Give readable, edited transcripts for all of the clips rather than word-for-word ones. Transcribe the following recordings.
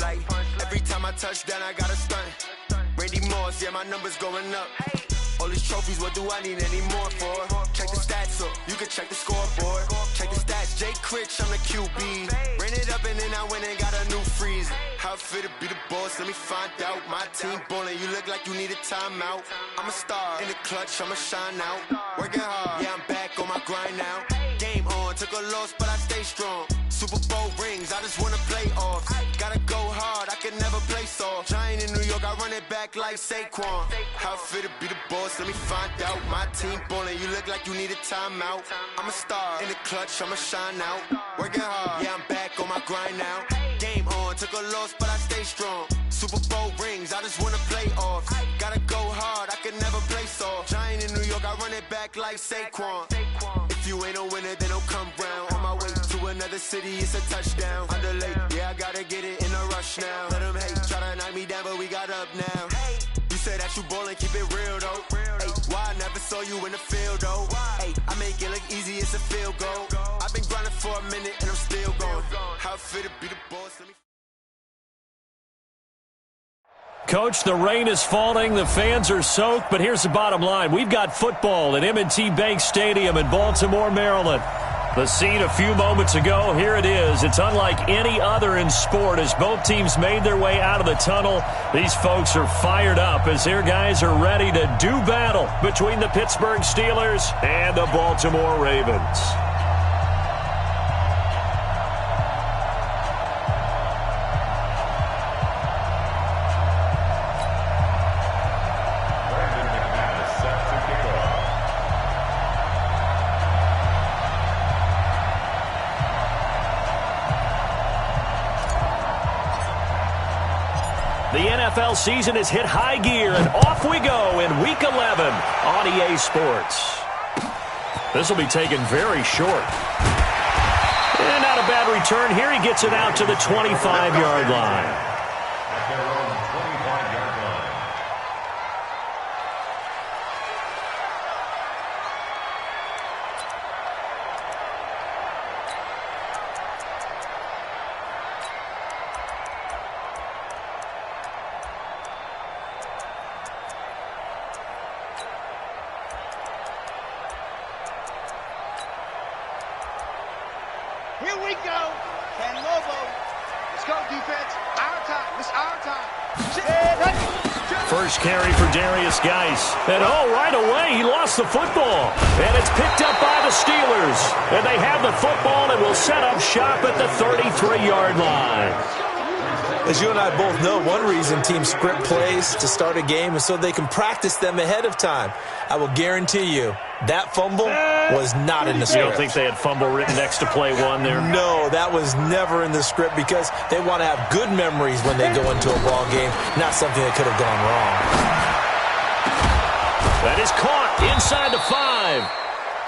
Like, every time I touch down, I got a stunt. Randy Moss, yeah, my numbers going up. All these trophies, what do I need any more for? Check the stats up, you can check the scoreboard. Check the stats, Jay Critch, I'm the QB. Ran it up and then I went and got a new freeze. How it fit to be the boss, let me find out. My team ballin', you look like you need a timeout. I'm a star, in the clutch, I'ma shine out. Working hard, yeah, I'm back on my grind now. Game on, took a loss, but I stay strong. Super Bowl rings, I just wanna play off. Gotta go hard, I can never play soft. Giant in New York, I run it back like Saquon. How it fit to be the boss, let me find out. My team ballin', you look like you need a timeout. I'm a star, in the clutch, I'ma shine out. Working hard, yeah, I'm back on my grind now. Game on, took a loss, but I stay strong. Super Bowl rings, I just wanna play off. Gotta go hard, I can never play soft. Giant in New York, I run it back like Saquon. If you ain't a winner, then don't come round. On my way to another city, it's a touchdown. Underlay, yeah, I gotta get it in a rush now. Let them hate, try to knock me down, but we got up now. You say that you ballin', keep it real though. Hey, why I never saw you in the field though? Hey, I make it look easy, it's a field goal. I've been grinding for a minute and I'm still going. How it fit to be the boss, let me... Coach, the rain is falling, the fans are soaked, but here's the bottom line. We've got football at M&T Bank Stadium in Baltimore, Maryland. The scene a few moments ago, here it is. It's unlike any other in sport as both teams made their way out of the tunnel. These folks are fired up as their guys are ready to do battle between the Pittsburgh Steelers and the Baltimore Ravens. The NFL season has hit high gear, and off we go in Week 11 on EA Sports. This will be taken very short. And not a bad return here. He gets it out to the 25-yard line. Here we go. And Lobo. Let's go, defense. Our time. It's our time. First carry for Darius Geis. And right away, he lost the football. And it's picked up by the Steelers. And they have the football and will set up shop at the 33-yard line. As you and I both know, one reason teams script plays to start a game is so they can practice them ahead of time. I will guarantee you that fumble was not in the script. You don't think they had fumble written next to play one there? No, that was never in the script because they want to have good memories when they go into a ball game, not something that could have gone wrong. That is caught inside the 5.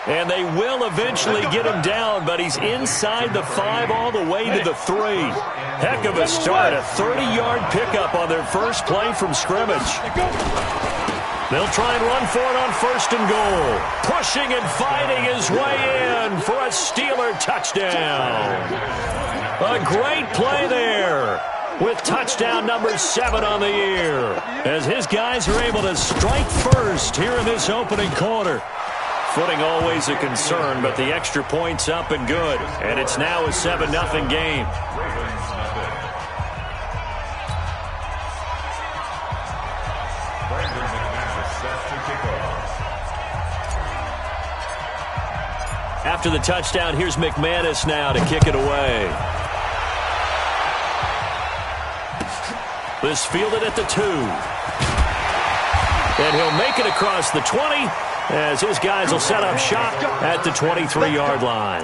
And they will eventually get him down, but he's inside the 5 all the way to the 3. Heck of a start, a 30-yard pickup on their first play from scrimmage. They'll try and run for it on first and goal. Pushing and fighting his way in for a Steeler touchdown. A great play there with touchdown number 7 on the year as his guys are able to strike first here in this opening quarter. Footing always a concern, but the extra point's up and good. And it's now a 7-0 game. After the touchdown, here's McManus now to kick it away. This fielded at the 2. And he'll make it across the 20. As his guys will set up shop at the 23-yard line.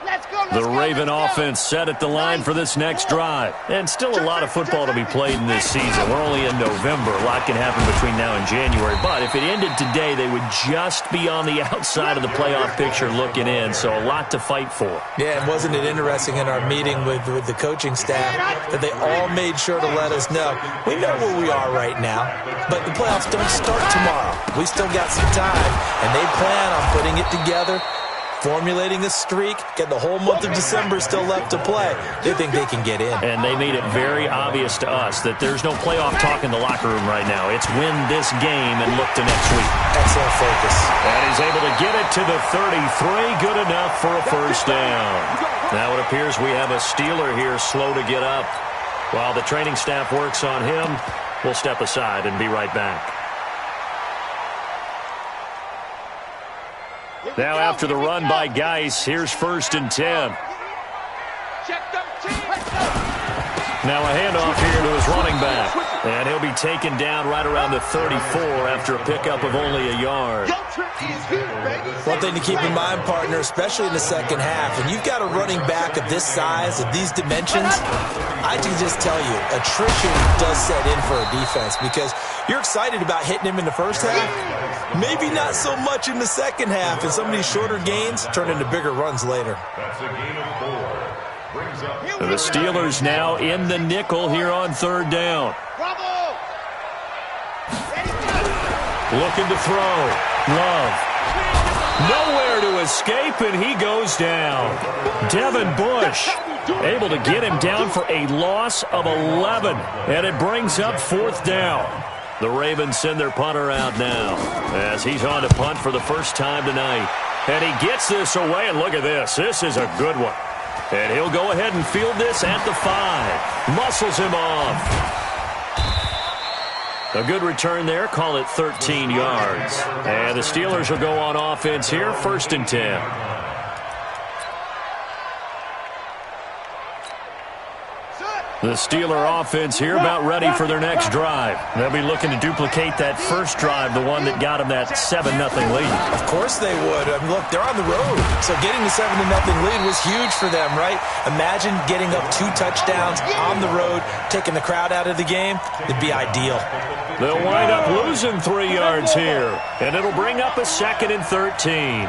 Let's go, The Raven offense set at the line for this next drive. And still a lot of football to be played in this season. We're only in November. A lot can happen between now and January. But if it ended today, they would just be on the outside of the playoff picture looking in. So a lot to fight for. Yeah, and wasn't it interesting in our meeting with the coaching staff that they all made sure to let us know, we know where we are right now, but the playoffs don't start tomorrow. We still got some time, and they plan on putting it together, formulating a streak, get the whole month of December still left to play. They think they can get in. And they made it very obvious to us that there's no playoff talk in the locker room right now. It's win this game and look to next week. Excellent focus. And he's able to get it to the 33. Good enough for a first down. Now it appears we have a Steeler here slow to get up. While the training staff works on him, we'll step aside and be right back. Now after the run by Geis, here's 1st and 10. Now a handoff here to his running back. And he'll be taken down right around the 34 after a pickup of only a yard. One thing to keep in mind, partner, especially in the second half, and you've got a running back of this size, of these dimensions, I can just tell you, attrition does set in for a defense because you're excited about hitting him in the first half, maybe not so much in the second half, and some of these shorter gains turn into bigger runs later. That's a gain of 4. The Steelers now in the nickel here on 3rd down. Looking to throw. Love. Nowhere to escape, and he goes down. Devin Bush able to get him down for a loss of 11. And it brings up 4th down. The Ravens send their punter out now as he's on to punt for the first time tonight. And he gets this away, and look at this. This is a good one. And he'll go ahead and field this at the 5. Muscles him off. A good return there. Call it 13 yards. And the Steelers will go on offense here. 1st and 10. The Steeler offense here about ready for their next drive. They'll be looking to duplicate that first drive, the one that got them that 7-0 lead. Of course they would. I mean, look, they're on the road. So getting the 7-0 lead was huge for them, right? Imagine getting up 2 touchdowns on the road, taking the crowd out of the game. It'd be ideal. They'll wind up losing 3 yards here. And it'll bring up a 2nd and 13.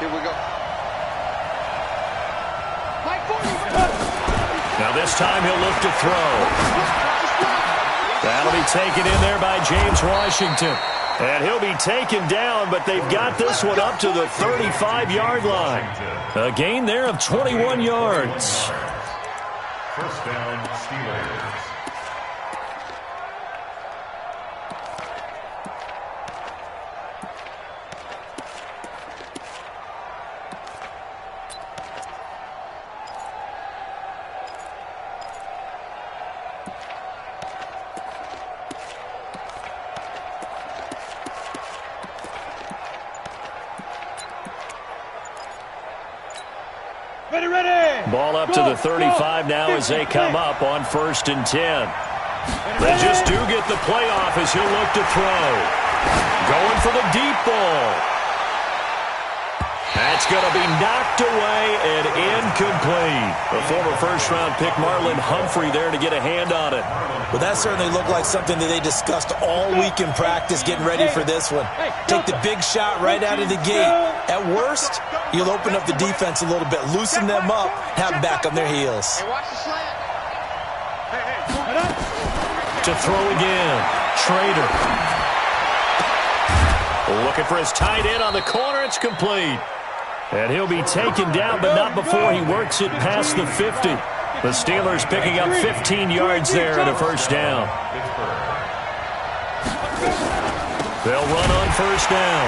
Here we go. Now this time he'll look to throw. That'll be taken in there by James Washington. And he'll be taken down, but they've got this one up to the 35-yard line. A gain there of 21 yards. First down, Steelers. Ball up to the 35 now as they come up on 1st and 10. They just do get the playoff as he'll look to throw. Going for the deep ball. That's going to be knocked away and incomplete. The former first-round pick Marlon Humphrey there to get a hand on it. Well, that certainly looked like something that they discussed all week in practice, getting ready for this one. Take the big shot right out of the gate. At worst, you'll open up the defense a little bit, loosen them up, have them back on their heels. To throw again, Trader. Looking for his tight end on the corner. It's complete. And he'll be taken down, but not before he works it past the 50. The Steelers picking up 15 yards there at a first down. They'll run on first down.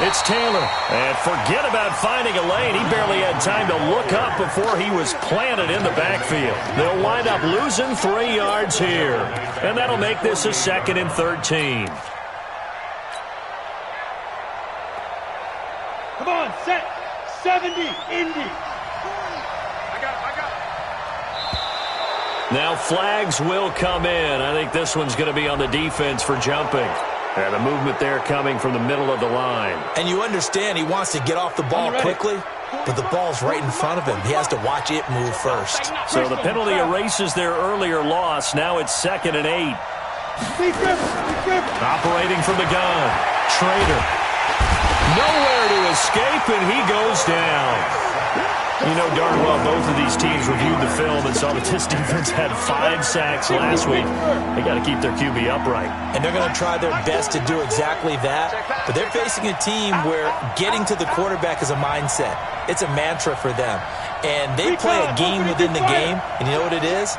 It's Taylor. And forget about finding a lane. He barely had time to look up before he was planted in the backfield. They'll wind up losing 3 yards here. And that'll make this a 2nd and 13. Come on, set. 70, Indy. Now flags will come in. I think this one's going to be on the defense for jumping. And the movement there coming from the middle of the line. And you understand he wants to get off the ball quickly, but the ball's right in front of him. He has to watch it move first. So the penalty erases their earlier loss. Now it's 2nd and 8. Operating from the gun. Trader. Nowhere to escape, and he goes down. You know darn well both of these teams reviewed the film and saw that this defense had 5 sacks last week. They got to keep their QB upright. And they're going to try their best to do exactly that. But they're facing a team where getting to the quarterback is a mindset. It's a mantra for them. And they play a game within the game. And you know what it is?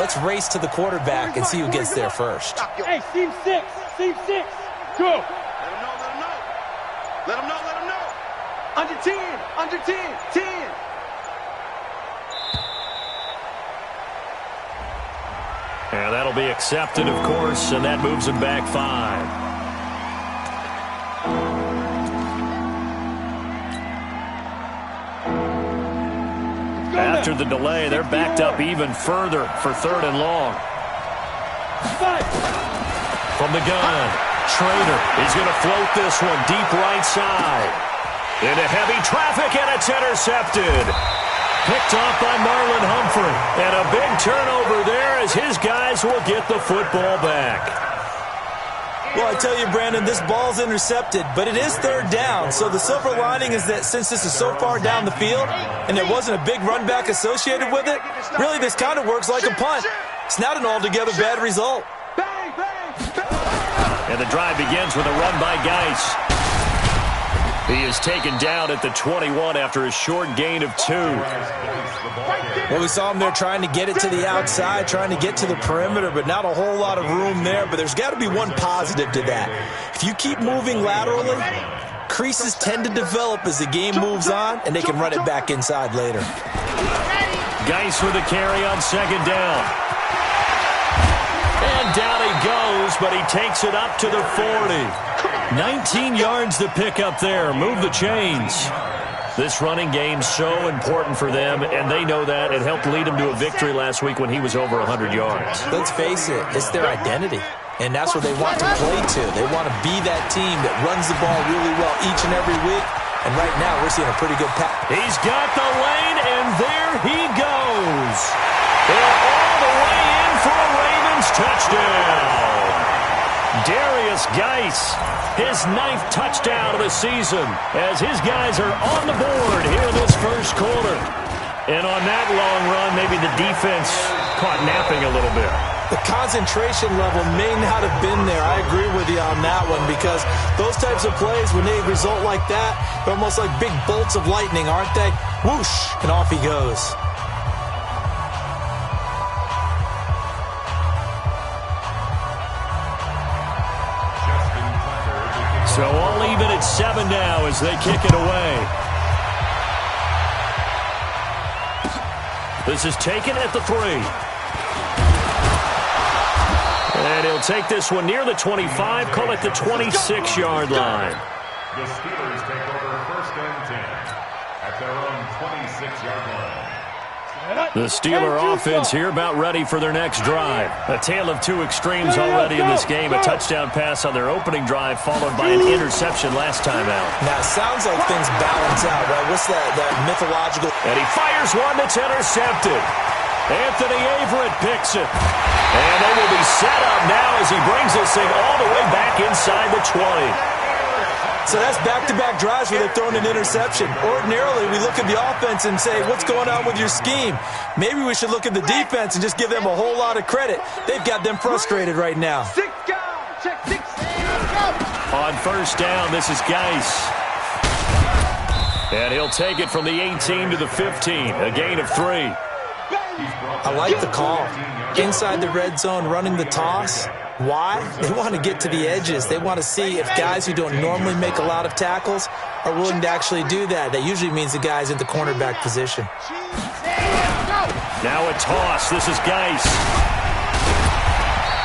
Let's race to the quarterback and see who gets there first. Hey, team 6. Team 6. Go. Let them know. Under 10. Under 10. 10. And that'll be accepted, of course, and that moves them back 5. After the delay, they're backed up even further for 3rd and long. From the gun, Trader is going to float this one deep right side. Into heavy traffic, and it's intercepted. Picked off by Marlon Humphrey. And a big turnover there as his guys will get the football back. Well, I tell you, Brandon, this ball's intercepted, but it is 3rd down. So the silver lining is that since this is so far down the field and there wasn't a big run back associated with it, really this kind of works like a punt. It's not an altogether bad result. And the drive begins with a run by Geis. He is taken down at the 21 after a short gain of 2. Well, we saw him there trying to get it to the outside, trying to get to the perimeter, but not a whole lot of room there. But there's got to be one positive to that. If you keep moving laterally, creases tend to develop as the game moves on, and they can run it back inside later. Geis with a carry on 2nd down. And down he goes, but he takes it up to the 40. 19 yards to pick up there. Move the chains. This running game's so important for them, and they know that. It helped lead them to a victory last week when he was over 100 yards. Let's face it, it's their identity, and that's what they want to play to. They want to be that team that runs the ball really well each and every week, and right now we're seeing a pretty good pass. He's got the lane, and there he goes. They're all the way in for a Ravens touchdown. Darius Geis, his 9th touchdown of the season, as his guys are on the board here in this first quarter. And on that long run, maybe the defense caught napping a little bit. The concentration level may not have been there. I agree with you on that one, because those types of plays, when they result like that, they're almost like big bolts of lightning, aren't they? Whoosh, and off he goes. So all even at 7 now as they kick it away. This is taken at the 3. And he'll take this one near the 25, call it the 26-yard line. The Steelers take over 1st and 10 at their own 26-yard line. The Steeler offense here about ready for their next drive. A tale of 2 extremes already in this game. A touchdown pass on their opening drive followed by an interception last time out. Now, it sounds like things balance out, right? What's that mythological? And he fires one that's intercepted. Anthony Averett picks it. And they will be set up now as he brings this thing all the way back inside the 20. So that's back-to-back drives where they've thrown an interception. Ordinarily, we look at the offense and say, what's going on with your scheme? Maybe we should look at the defense and just give them a whole lot of credit. They've got them frustrated right now. 6 go. Check 6. Go. On 1st down, this is Geis. And he'll take it from the 18 to the 15, a gain of 3. I like the call. Inside the red zone, running the toss. Why? They want to get to the edges. They want to see if guys who don't normally make a lot of tackles are willing to actually do that. That usually means the guy's in the cornerback position. Now a toss. This is Geis.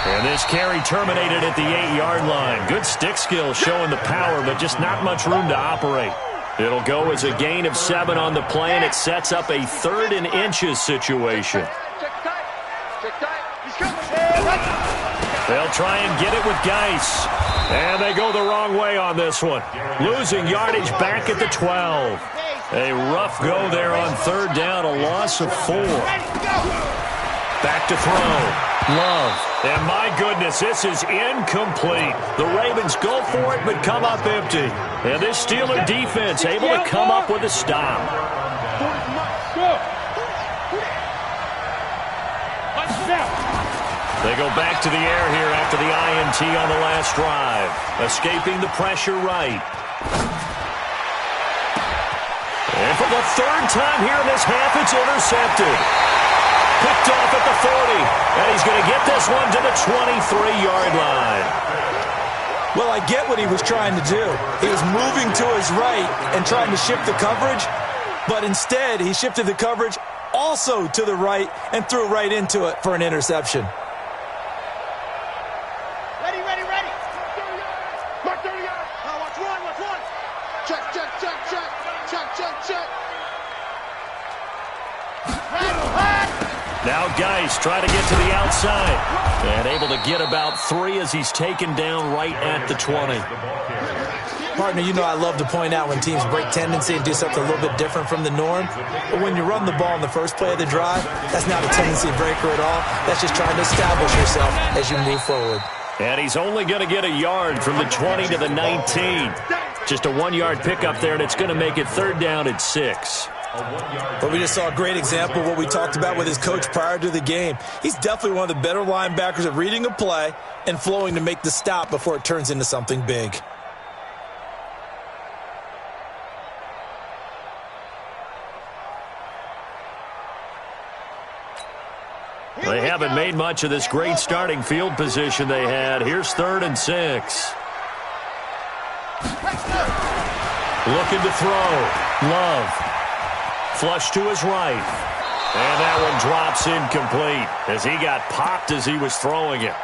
And this carry terminated at the 8-yard line. Good stick skills showing the power, but just not much room to operate. It'll go as a gain of 7 on the play, and it sets up a 3rd and inches situation. Check tight. He's coming. They'll try and get it with Geis. And they go the wrong way on this one. Losing yardage back at the 12. A rough go there on third down, a loss of 4. Back to throw. Love. And my goodness, this is incomplete. The Ravens go for it but come up empty. And this Steeler defense able to come up with a stop. They go back to the air here after the INT on the last drive. Escaping the pressure right. And for the third time here in this half, it's intercepted. Picked off at the 40. And he's going to get this one to the 23-yard line. Well, I get what he was trying to do. He was moving to his right and trying to shift the coverage. But instead, he shifted the coverage also to the right and threw right into it for an interception. Now Geis trying to get to the outside. And able to get about 3 as he's taken down right at the 20. Partner, you know I love to point out when teams break tendency and do something a little bit different from the norm. But when you run the ball in the first play of the drive, that's not a tendency breaker at all. That's just trying to establish yourself as you move forward. And he's only going to get a yard from the 20 to the 19. Just a 1-yard pickup there, and it's going to make it third down at 6. But we just saw a great example of what we talked about with his coach prior to the game. He's definitely one of the better linebackers at reading a play and flowing to make the stop before it turns into something big. They haven't made much of this great starting field position they had. Here's 3rd and 6. Looking to throw. Love. Flush to his right. And that one drops incomplete as he got popped as he was throwing it.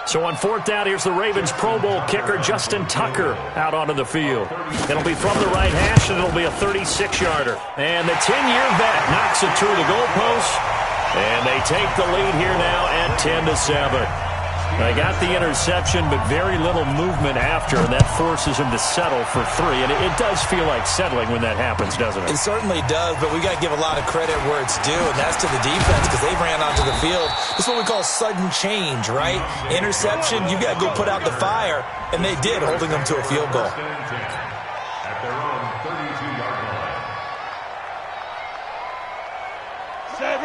So on 4th down, here's the Ravens Pro Bowl kicker Justin Tucker out onto the field. It'll be from the right hash, and it'll be a 36-yarder. And the 10-year vet knocks it through the goalpost. And they take the lead here now at 10-7. They got the interception, but very little movement after, and that forces him to settle for 3. And it does feel like settling when that happens, doesn't it? It certainly does, but we got to give a lot of credit where it's due, and that's to the defense because they ran onto the field. This is what we call sudden change, right? Interception, you got to go put out the fire, and they did, holding them to a field goal. At their own 32-yard line.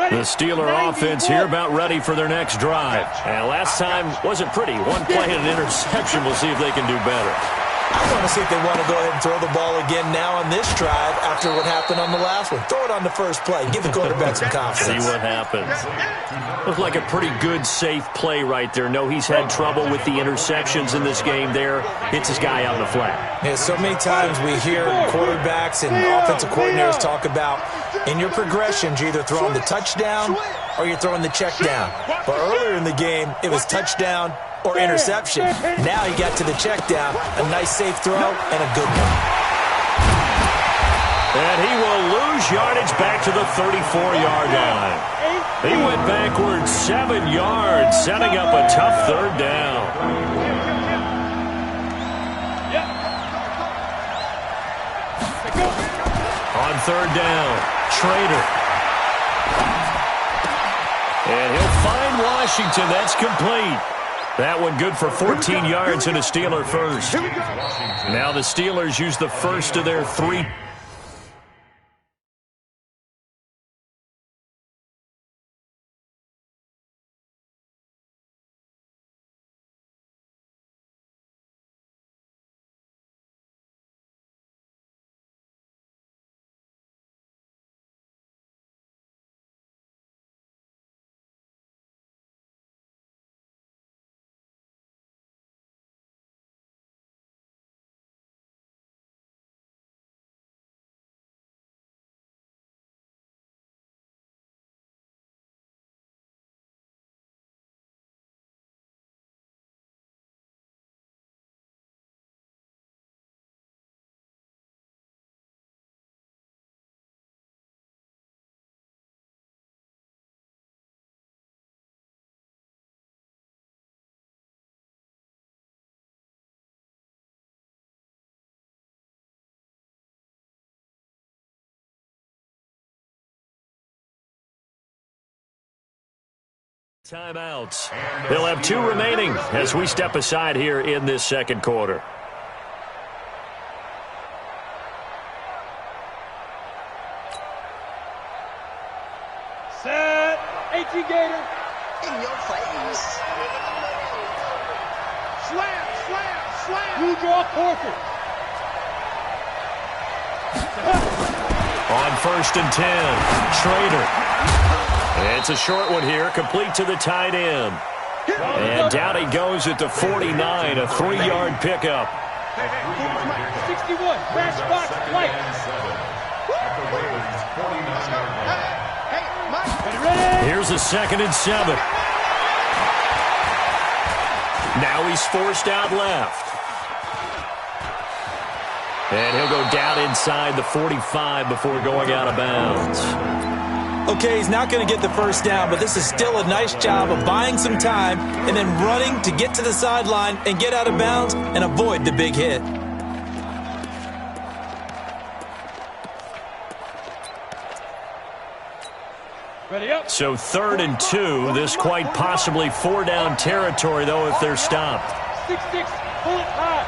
The Steeler offense here about ready for their next drive. And last time wasn't pretty. 1 play and an interception. We'll see if they can do better. I want to see if they want to go ahead and throw the ball again now on this drive after what happened on the last one. Throw it on the first play. Give the quarterback some confidence. See what happens. Looked like a pretty good, safe play right there. No, he's had trouble with the interceptions in this game there. Hits his guy out in the flat. Yeah, so many times we hear quarterbacks and offensive coordinators talk about in your progressions, you're either throwing the touchdown or you're throwing the check down. But earlier in the game, it was touchdown or interception. Now he got to the check down, a nice safe throw, and a good one. And he will lose yardage back to the 34-yard line. He went backwards 7 yards, setting up a tough third down. On 3rd down, Schrader. And he'll find Washington. That's complete. That one good for 14 yards and a Steeler first. Now the Steelers use the first of their 3 Timeouts. They'll have 2 remaining as we step aside here in this second quarter. Set. 18 Gator. In your face. Slam, slam, slam. You draw quarter. On 1st and 10, Schrader. It's a short one here, complete to the tight end. And down he goes at the 49, a 3-yard pickup. 61, crash box, light. Hey, Mike. Ready? Here's a 2nd and 7. Now he's forced out left. And he'll go down inside the 45 before going out of bounds. Okay, he's not going to get the first down, but this is still a nice job of buying some time and then running to get to the sideline and get out of bounds and avoid the big hit. Ready up. So 3rd and 2, this quite possibly 4-down territory, though, if they're stopped. 6-6, pull it high.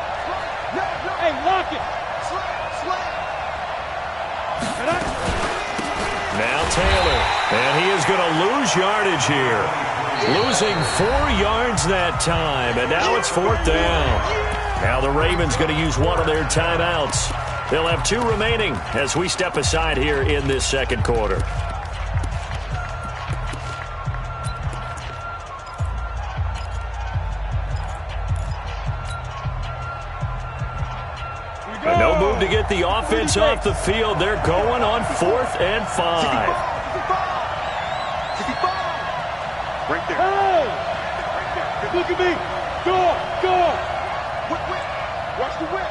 Hey, lock it. Now Taylor, and he is going to lose yardage here. Losing 4 yards that time, and now it's 4th down. Now the Ravens going to use one of their timeouts. They'll have 2 remaining as we step aside here in this second quarter. And no move to get the offense off the field. They're going on 4th and 5. Right there. Hey! Look at me. Go. Whip. Watch the whip.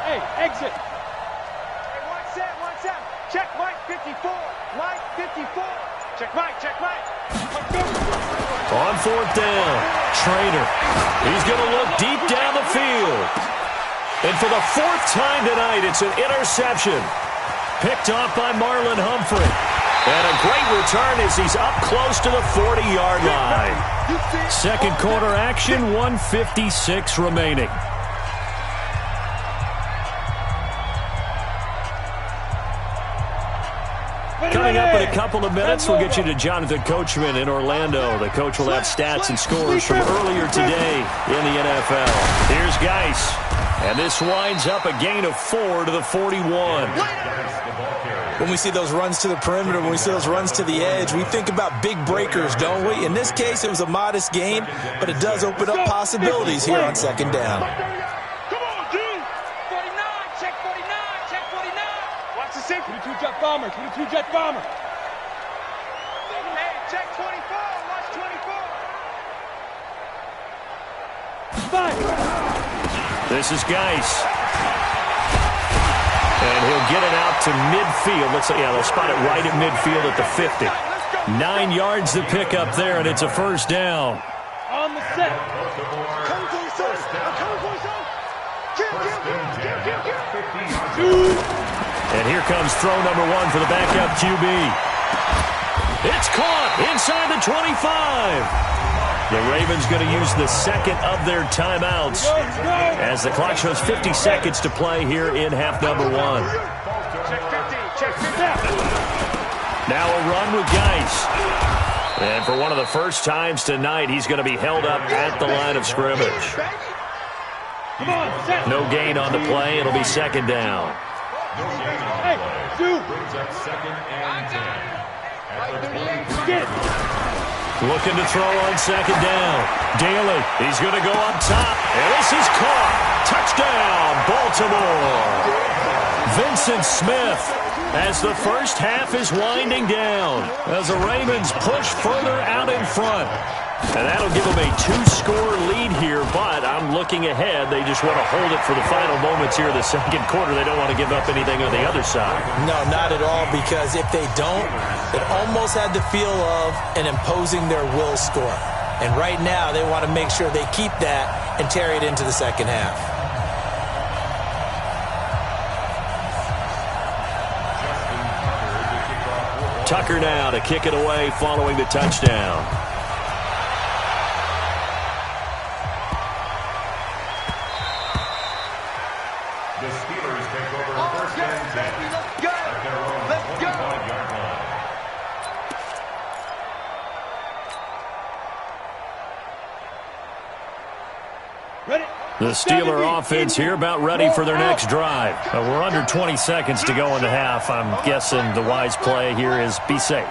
Hey, exit. Hey, 1-7. Check Mike 54. Mike 54. Check Mike. On 4th down, Schrader. He's going to look deep down the field. And for the 4th time tonight, it's an interception. Picked off by Marlon Humphrey. And a great return as he's up close to the 40-yard line. Second quarter action, 1:56 remaining. Coming up in a couple of minutes, we'll get you to Jonathan Coachman in Orlando. The coach will have stats and scores from earlier today in the NFL. Here's Geis. And this winds up a gain of 4 to the 41. When we see those runs to the perimeter, when we see those runs to the edge, we think about big breakers, don't we? In this case, it was a modest gain, but it does open up possibilities here on 2nd down. Come on, dude. 49. Check 49. Watch the safety. 22 jet bomber. Hey, check 24. Watch 24. 5. This is Geis. And he'll get it out to midfield. They'll spot it right at midfield at the 50. 9 yards to pick up there, and it's a 1st down. On the set. And here comes throw number 1 for the backup QB. It's caught inside the 25. The Ravens going to use the 2nd of their timeouts as the clock shows 50 seconds to play here in half number 1. Check 50. Now a run with Geis. And for one of the first times tonight, he's going to be held up at the line of scrimmage. No gain on the play. It'll be 2nd down. Hey, dude. Brings up 2nd and 10. Get it. Looking to throw on 2nd down. Daly, he's going to go up top. And this is caught. Touchdown, Baltimore. Vincent Smith as the first half is winding down as the Ravens push further out in front. And that'll give them a 2-score lead here, but I'm looking ahead. They just want to hold it for the final moments here in the second quarter. They don't want to give up anything on the other side. No, not at all, because if they don't, it almost had the feel of an imposing their will score. And right now, they want to make sure they keep that and carry it into the second half. Tucker now to kick it away following the touchdown. The Steelers take over first and 10 at their own 25-yard line. The Steeler offense here about ready for their next drive. We're under 20 seconds to go in the half. I'm guessing the wise play here is be safe.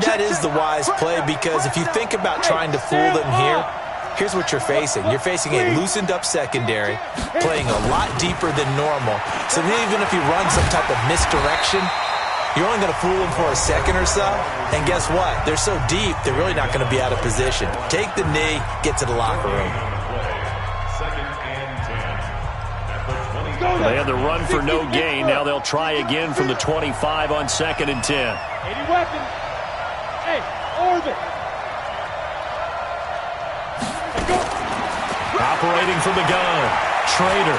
That is the wise play, because if you think about trying to fool them here, here's what you're facing. You're facing a loosened-up secondary, playing a lot deeper than normal. So even if you run some type of misdirection, you're only going to fool them for a second or so. And guess what? They're so deep, they're really not going to be out of position. Take the knee, get to the locker room. They had the run for no gain. Now they'll try again from the 25 on 2nd and 10. 80 weapons. Hey, orbit. Operating from the gun. Trader.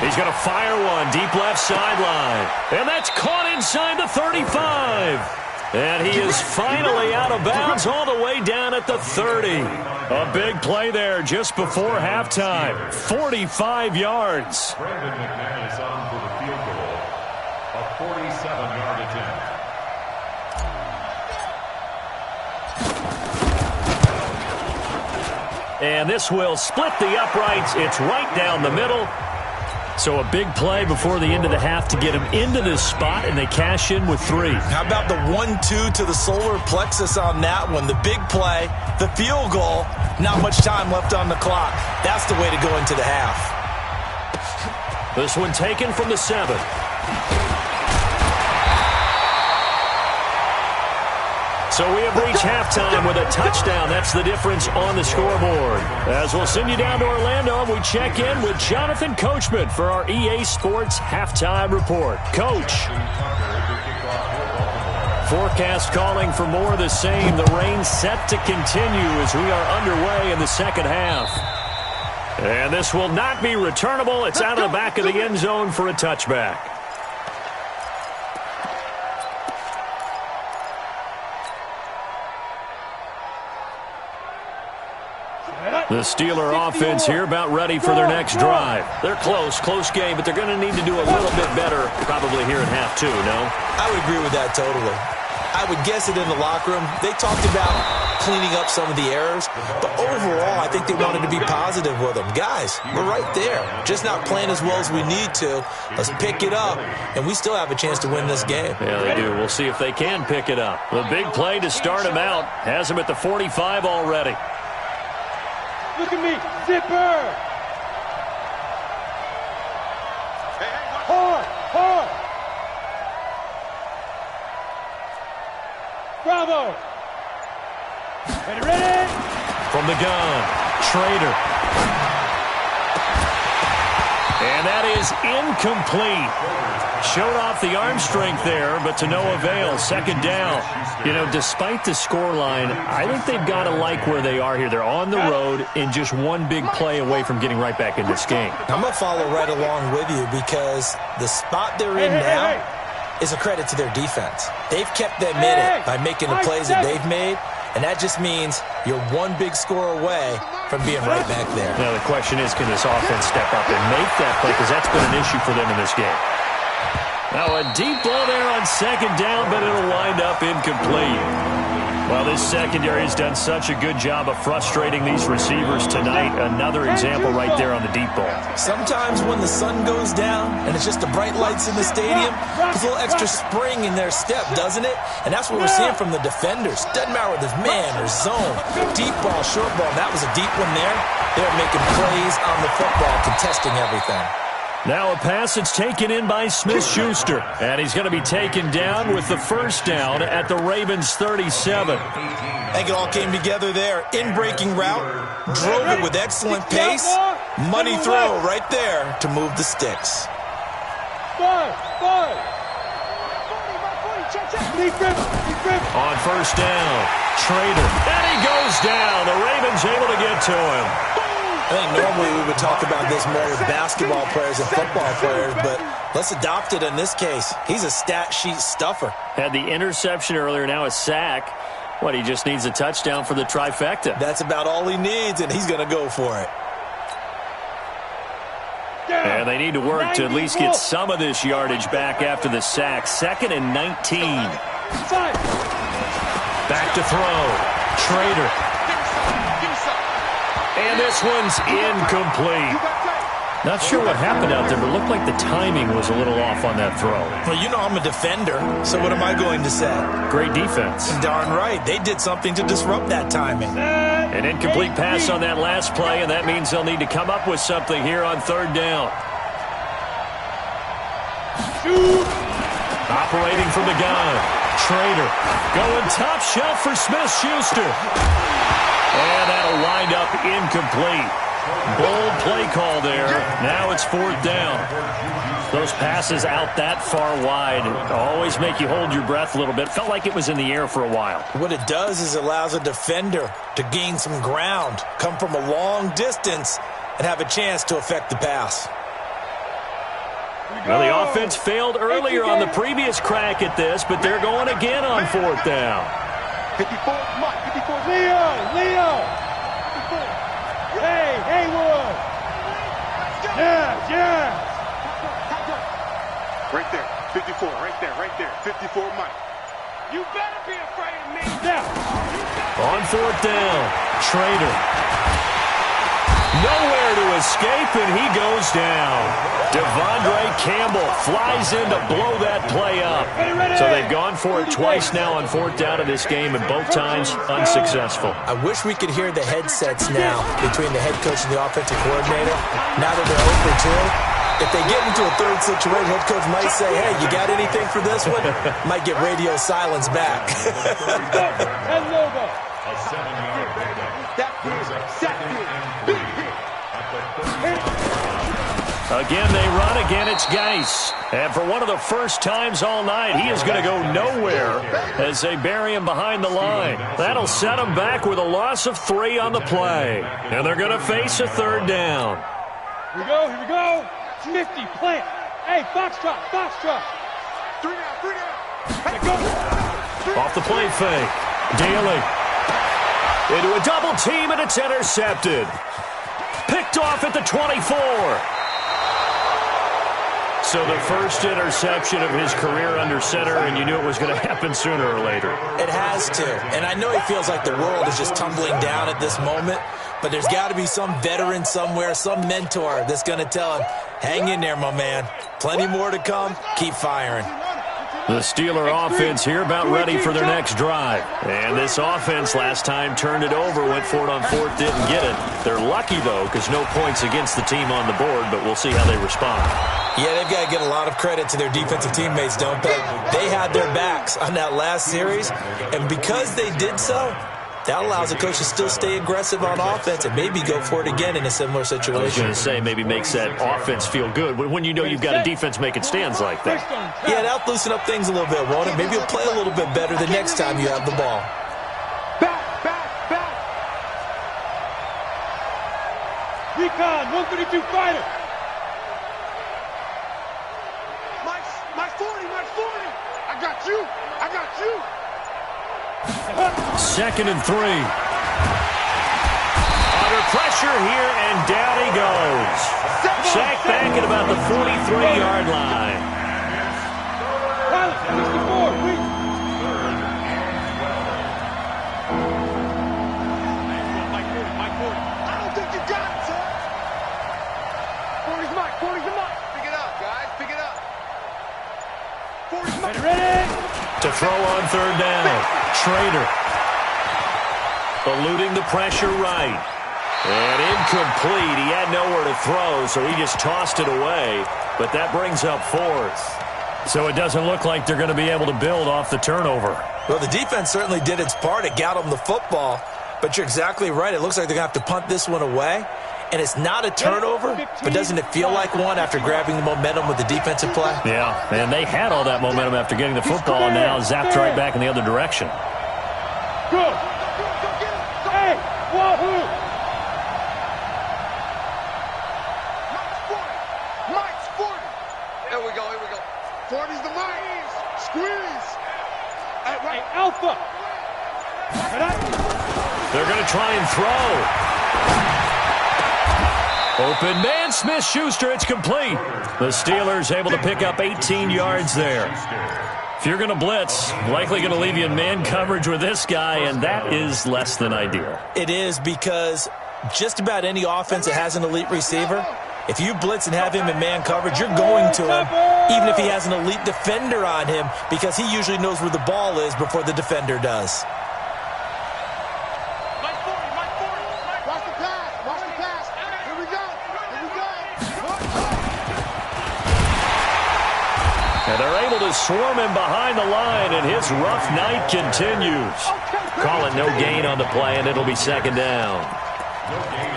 He's going to fire one deep left sideline. And that's caught inside the 35. And he is finally out of bounds all the way down at the 30. A big play there just before halftime. 45 yards. Brandon McManus on for the field goal. A 47-yard attempt. And this will split the uprights. It's right down the middle. So a big play before the end of the half to get him into this spot, and they cash in with 3. How about the 1-2 to the solar plexus on that one? The big play, the field goal, not much time left on the clock. That's the way to go into the half. This one taken from the 7. So we have reached halftime with a touchdown. That's the difference on the scoreboard. As we'll send you down to Orlando, and we check in with Jonathan Coachman for our EA Sports Halftime Report. Coach. Forecast calling for more of the same. The rain set to continue as we are underway in the second half. And this will not be returnable. It's out of the back of the end zone for a touchback. The Steeler offense here about ready for their next drive. They're close game, but they're going to need to do a little bit better probably here in half 2, no? I would agree with that totally. I would guess it in the locker room. They talked about cleaning up some of the errors, but overall, I think they wanted to be positive with them. Guys, we're right there. Just not playing as well as we need to. Let's pick it up, and we still have a chance to win this game. Yeah, they do. We'll see if they can pick it up. The big play to start him out has him at the 45 already. Look at me, zipper! Hard! Bravo! Ready? From the gun, Trader. And that is incomplete. Showed off the arm strength there, but to no avail. Second down. You know, despite the scoreline, I think they've got to like where they are here. They're on the road and just one big play away from getting right back in this game. I'm going to follow right along with you because the spot they're in now is a credit to their defense. They've kept them in it by making the plays that they've made, and that just means you're one big score away from being right back there. Now, the question is, can this offense step up and make that play? Because that's been an issue for them in this game. Now, a deep ball there on second down, but it'll wind up incomplete. Well, this secondary has done such a good job of frustrating these receivers tonight. Another example right there on the deep ball. Sometimes when the sun goes down and it's just the bright lights in the stadium, there's a little extra spring in their step, doesn't it? And that's what we're seeing from the defenders. Doesn't matter whether it's man or zone. Deep ball, short ball, that was a deep one there. They're making plays on the football, contesting everything. Now a pass that's taken in by Smith-Schuster. And he's going to be taken down with the first down at the Ravens' 37. I think it all came together there. In-breaking route, drove it with excellent pace. Money throw right there to move the sticks. On first down, Trader. And he goes down. The Ravens able to get to him. think normally we would talk about this more with basketball players and football players, but let's adopt it in this case. He's a stat sheet stuffer. Had the interception earlier, now a sack. He just needs a touchdown for the trifecta. That's about all he needs, and he's going to go for it. And they need to work to at least get some of this yardage back after the sack. 2nd and 19. Back to throw. Trader. And this one's incomplete. Not sure what happened out there, but it looked like the timing was a little off on that throw. Well, you know I'm a defender, so what am I going to say? Great defense. Darn right. They did something to disrupt that timing. An incomplete pass on that last play, and that means they'll need to come up with something here on 3rd down. Operating from the gun. Trader going top shelf for Smith-Schuster. And that'll wind up incomplete. Bold play call there. Now it's 4th down. Those passes out that far wide always make you hold your breath a little bit. Felt like it was in the air for a while. What it does is allows a defender to gain some ground, come from a long distance, and have a chance to affect the pass. Well, the offense failed earlier on the previous crack at this, but they're going again on 4th down. 54, Mike, 54. Leo. 54. Hey, Haywood. Yeah. Right there, 54, right there. 54, Mike. You better be afraid of me. Yeah. On 4th down, Trader. Nowhere to escape, and he goes down. Devondre Campbell flies in to blow that play up. So they've gone for it twice now on 4th down of this game, and both times unsuccessful. I wish we could hear the headsets now between the head coach and the offensive coordinator. Now that they're over 2, if they get into a 3rd situation, head coach might say, hey, you got anything for this one? Might get radio silence back. And Lobo. A 7-yard pickup. Again, they run. Again, it's Geis. And for one of the first times all night, he is going to go nowhere as they bury him behind the line. That'll set him back with a loss of 3 on the play. And they're going to face a 3rd down. Here we go. Nifty plant. Hey, Foxtrot. 3 down. Hey, go. Off the play fake. Daly. Into a double team, and it's intercepted. Picked off at the 24. So the first interception of his career under center, and you knew it was going to happen sooner or later. It has to. And I know he feels like the world is just tumbling down at this moment, but there's got to be some veteran somewhere, some mentor that's going to tell him, hang in there, my man. Plenty more to come. Keep firing. The Steeler offense here about ready for their next drive. And this offense last time turned it over, went for it on 4th, didn't get it. They're lucky, though, because no points against the team on the board, but we'll see how they respond. Yeah, they've got to get a lot of credit to their defensive teammates, don't they? They had their backs on that last series, and because they did so, that allows the coach to still stay aggressive on offense and maybe go for it again in a similar situation. I was going to say maybe makes that offense feel good when you know you've got a defense making stands like that. Yeah, that'll loosen up things a little bit, won't it? Maybe you'll play a little bit better the next time you have the ball. Back. Recon, 132 fighter. Mike 40. I got you. 2nd and 3. Under pressure here, and down he goes. Sacked back at about the 43-yard line. Pilot, 64, weak. Mike 40. I don't think you got it, sir. 40's Mike. Pick it up, guys. 40's Mike. Ready? To throw on 3rd down. Trader. Eluding the pressure right. And incomplete. He had nowhere to throw, so he just tossed it away. But that brings up 4th. So it doesn't look like they're going to be able to build off the turnover. Well, the defense certainly did its part. It got them the football. But you're exactly right. It looks like they're going to have to punt this one away. And it's not a turnover, but doesn't it feel like one after grabbing the momentum with the defensive play? Yeah, and they had all that momentum after getting the football, and now zapped right back in the other direction. Go. Hey, wahoo. Squeeze. Hey, Alpha. They're going to try and throw. Open man, Smith-Schuster, it's complete. The Steelers able to pick up 18 yards there. If you're going to blitz, likely going to leave you in man coverage with this guy, and that is less than ideal. It is, because just about any offense that has an elite receiver, if you blitz and have him in man coverage, you're going to him, even if he has an elite defender on him, because he usually knows where the ball is before the defender does. Watch the pass. Watch the pass. Here we go. Here we go. And they're able to swarm him behind the line, and his rough night continues. Calling no gain on the play, and it'll be second down.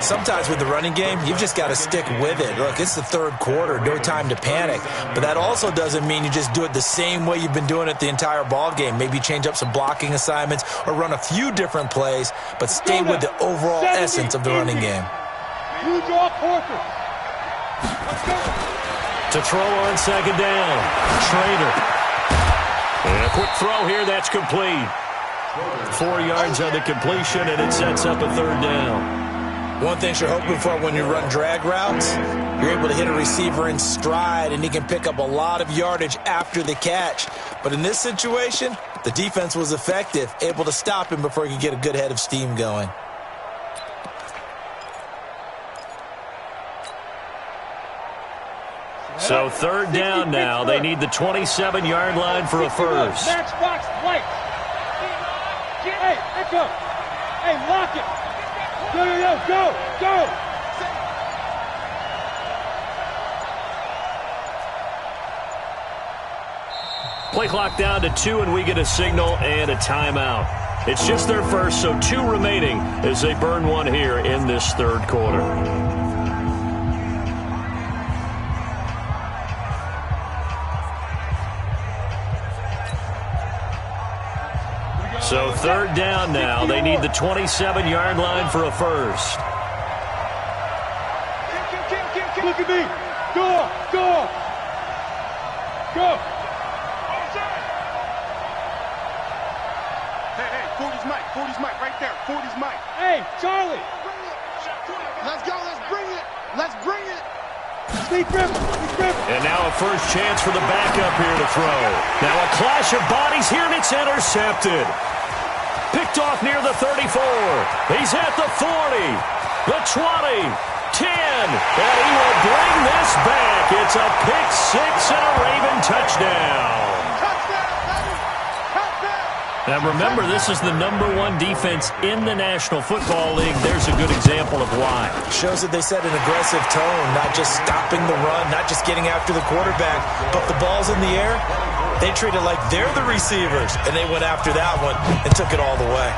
Sometimes with the running game, you've just got to stick with it. Look, it's the third quarter, no time to panic. But that also doesn't mean you just do it the same way you've been doing it the entire ball game. Maybe change up some blocking assignments or run a few different plays, but stay with the overall essence of the running game. You draw Porter. To throw on second down, Schrader. And a quick throw here, that's complete. 4 yards on the completion, and it sets up a third down. One thing you're hoping for when you run drag routes, you're able to hit a receiver in stride, and he can pick up a lot of yardage after the catch. But in this situation, the defense was effective, able to stop him before he could get a good head of steam going. So third down now. They need the 27-yard line for a first. Matchbox light. Hey, let's go. Hey, lock it. Go. Play clock down to 2, and we get a signal and a timeout. It's just their first, so 2 remaining as they burn one here in this third quarter. So third down now. They need the 27-yard line for a first. Look at me. Go. Hey, 40's Mike right there. 40's Mike. Hey, Charlie. Let's go. Let's bring it. Sneak rip. And now a first chance for the backup here to throw. Now a clash of bodies here, and it's intercepted. Picked off near the 34. He's at the 40, the 20, 10, and he will bring this back. It's a pick 6 and a Raven touchdown. Now remember, this is the #1 defense in the National Football League. There's a good example of why. Shows that they set an aggressive tone, not just stopping the run, not just getting after the quarterback, but the ball's in the air. They treat it like they're the receivers, and they went after that one and took it all the way.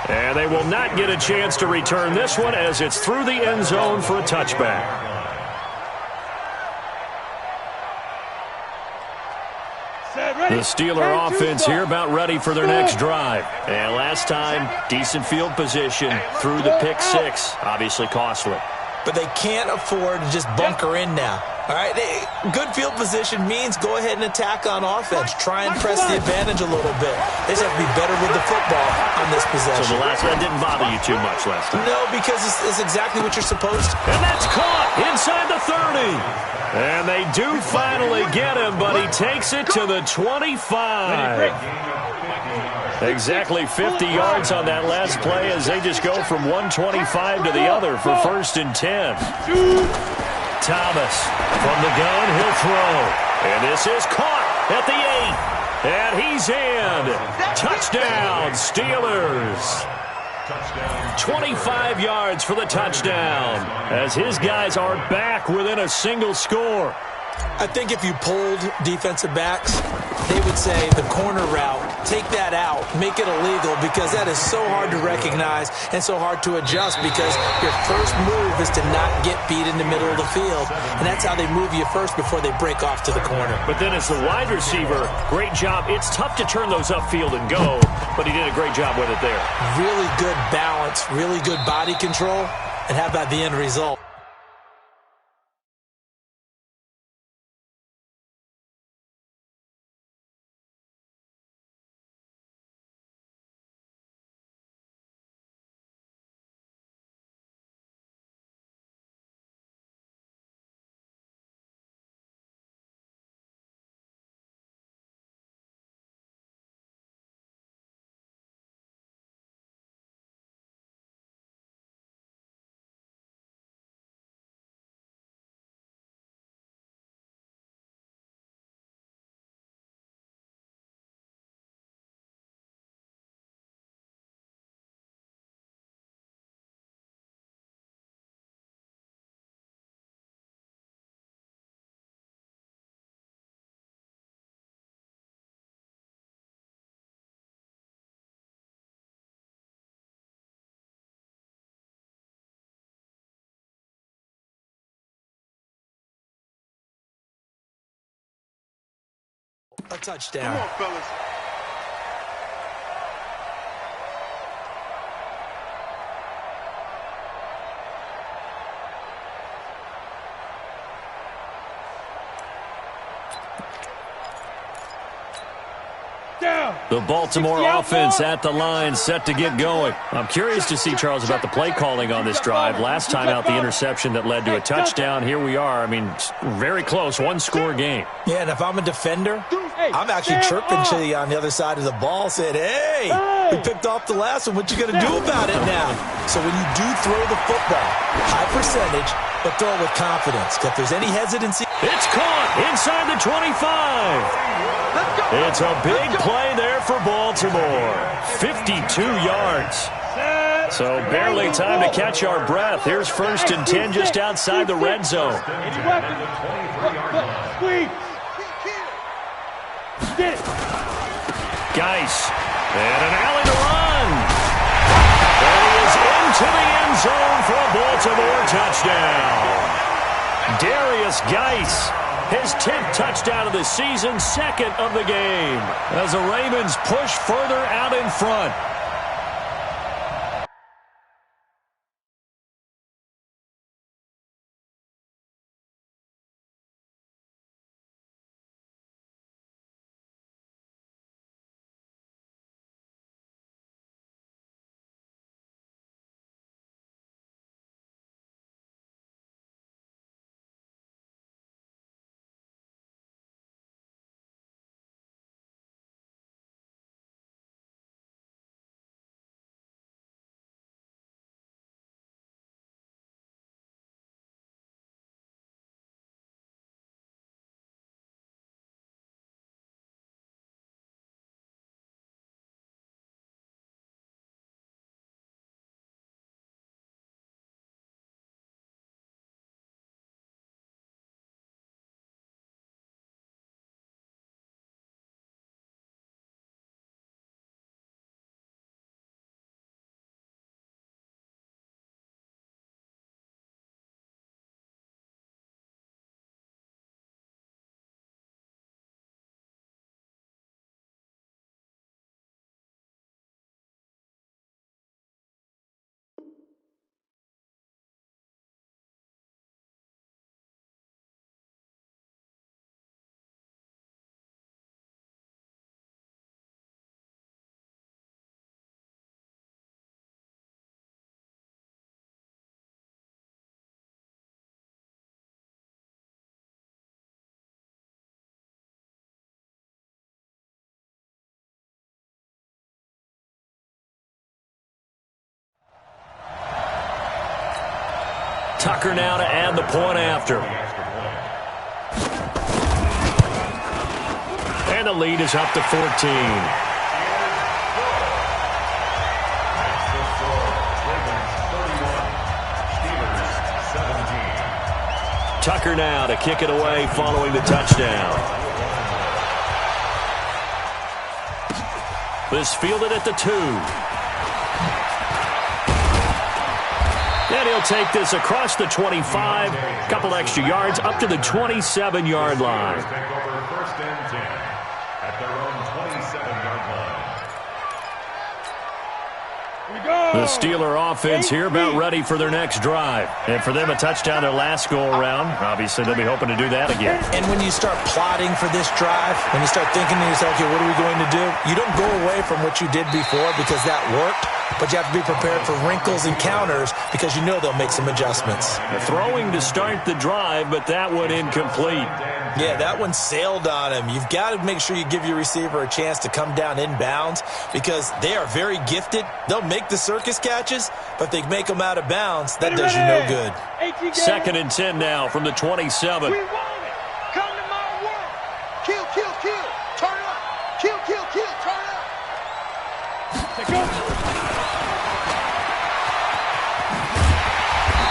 And they will not get a chance to return this one as it's through the end zone for a touchback. The Steeler offense here about ready for their next drive. And last time, decent field position through the pick 6. Obviously costly. But they can't afford to just bunker in now. All right, good field position means go ahead and attack on offense. Try and press the advantage a little bit. They just have to be better with the football on this possession. So the last one didn't bother you too much last time? No, because it's exactly what you're supposed to. And that's caught inside the 30. And they do finally get him, but he takes it to the 25. Exactly 50 yards on that last play as they just go from 125 to the other for first and 10. Thomas from the gun, he'll throw. And this is caught at the 8. And he's in. Touchdown, Steelers. 25 yards for the touchdown as his guys are back within a single score. I think if you polled defensive backs, they would say the corner route, take that out, make it illegal, because that is so hard to recognize and so hard to adjust, because your first move is to not get beat in the middle of the field, and that's how they move you first before they break off to the corner. But then as the wide receiver, great job. It's tough to turn those upfield and go, but he did a great job with it there. Really good balance, really good body control, and how about the end result? A touchdown. Come on, fellas. The Baltimore offense at the line, set to get going. I'm curious to see, Charles, about the play calling on this drive. Last time out, the interception that led to a touchdown. Here we are. I mean, very close, one-score game. Yeah, and if I'm a defender, I'm actually chirping to you on the other side of the ball, saying, hey, we picked off the last one. What you going to do about it now? So when you do throw the football, high percentage, but throw it with confidence. If there's any hesitancy. It's caught inside the 25. It's a big play there for Baltimore. 52 yards. So barely time to catch our breath. Here's 1st and 10 just outside the red zone. Geis. And an alley to run. And he is into the end zone for a Baltimore touchdown. Darius Geis, his 10th touchdown of the season, 2nd of the game, as the Ravens push further out in front. Tucker now to add the point after. And the lead is up to 14. Tucker now to kick it away following the touchdown. This fielded at the 2. And he'll take this across the 25, a couple extra yards, up to the 27-yard line. Take over 1st and 10 at their own 27-yard line. The Steeler offense here about ready for their next drive. And for them, a touchdown their last go-around. Obviously, they'll be hoping to do that again. And when you start plotting for this drive, when you start thinking to yourself, okay, what are we going to do? You don't go away from what you did before because that worked. But you have to be prepared for wrinkles and counters because you know they'll make some adjustments. The throwing to start the drive, but that one incomplete. Yeah, that one sailed on him. You've got to make sure you give your receiver a chance to come down inbounds because they are very gifted. They'll make the circus catches, but if they make them out of bounds, that does you no good. 2nd and 10 now from the 27. We want it. Come to my world. Kill, kill, kill. Turn up. Kill, kill, kill. Turn up. Take go.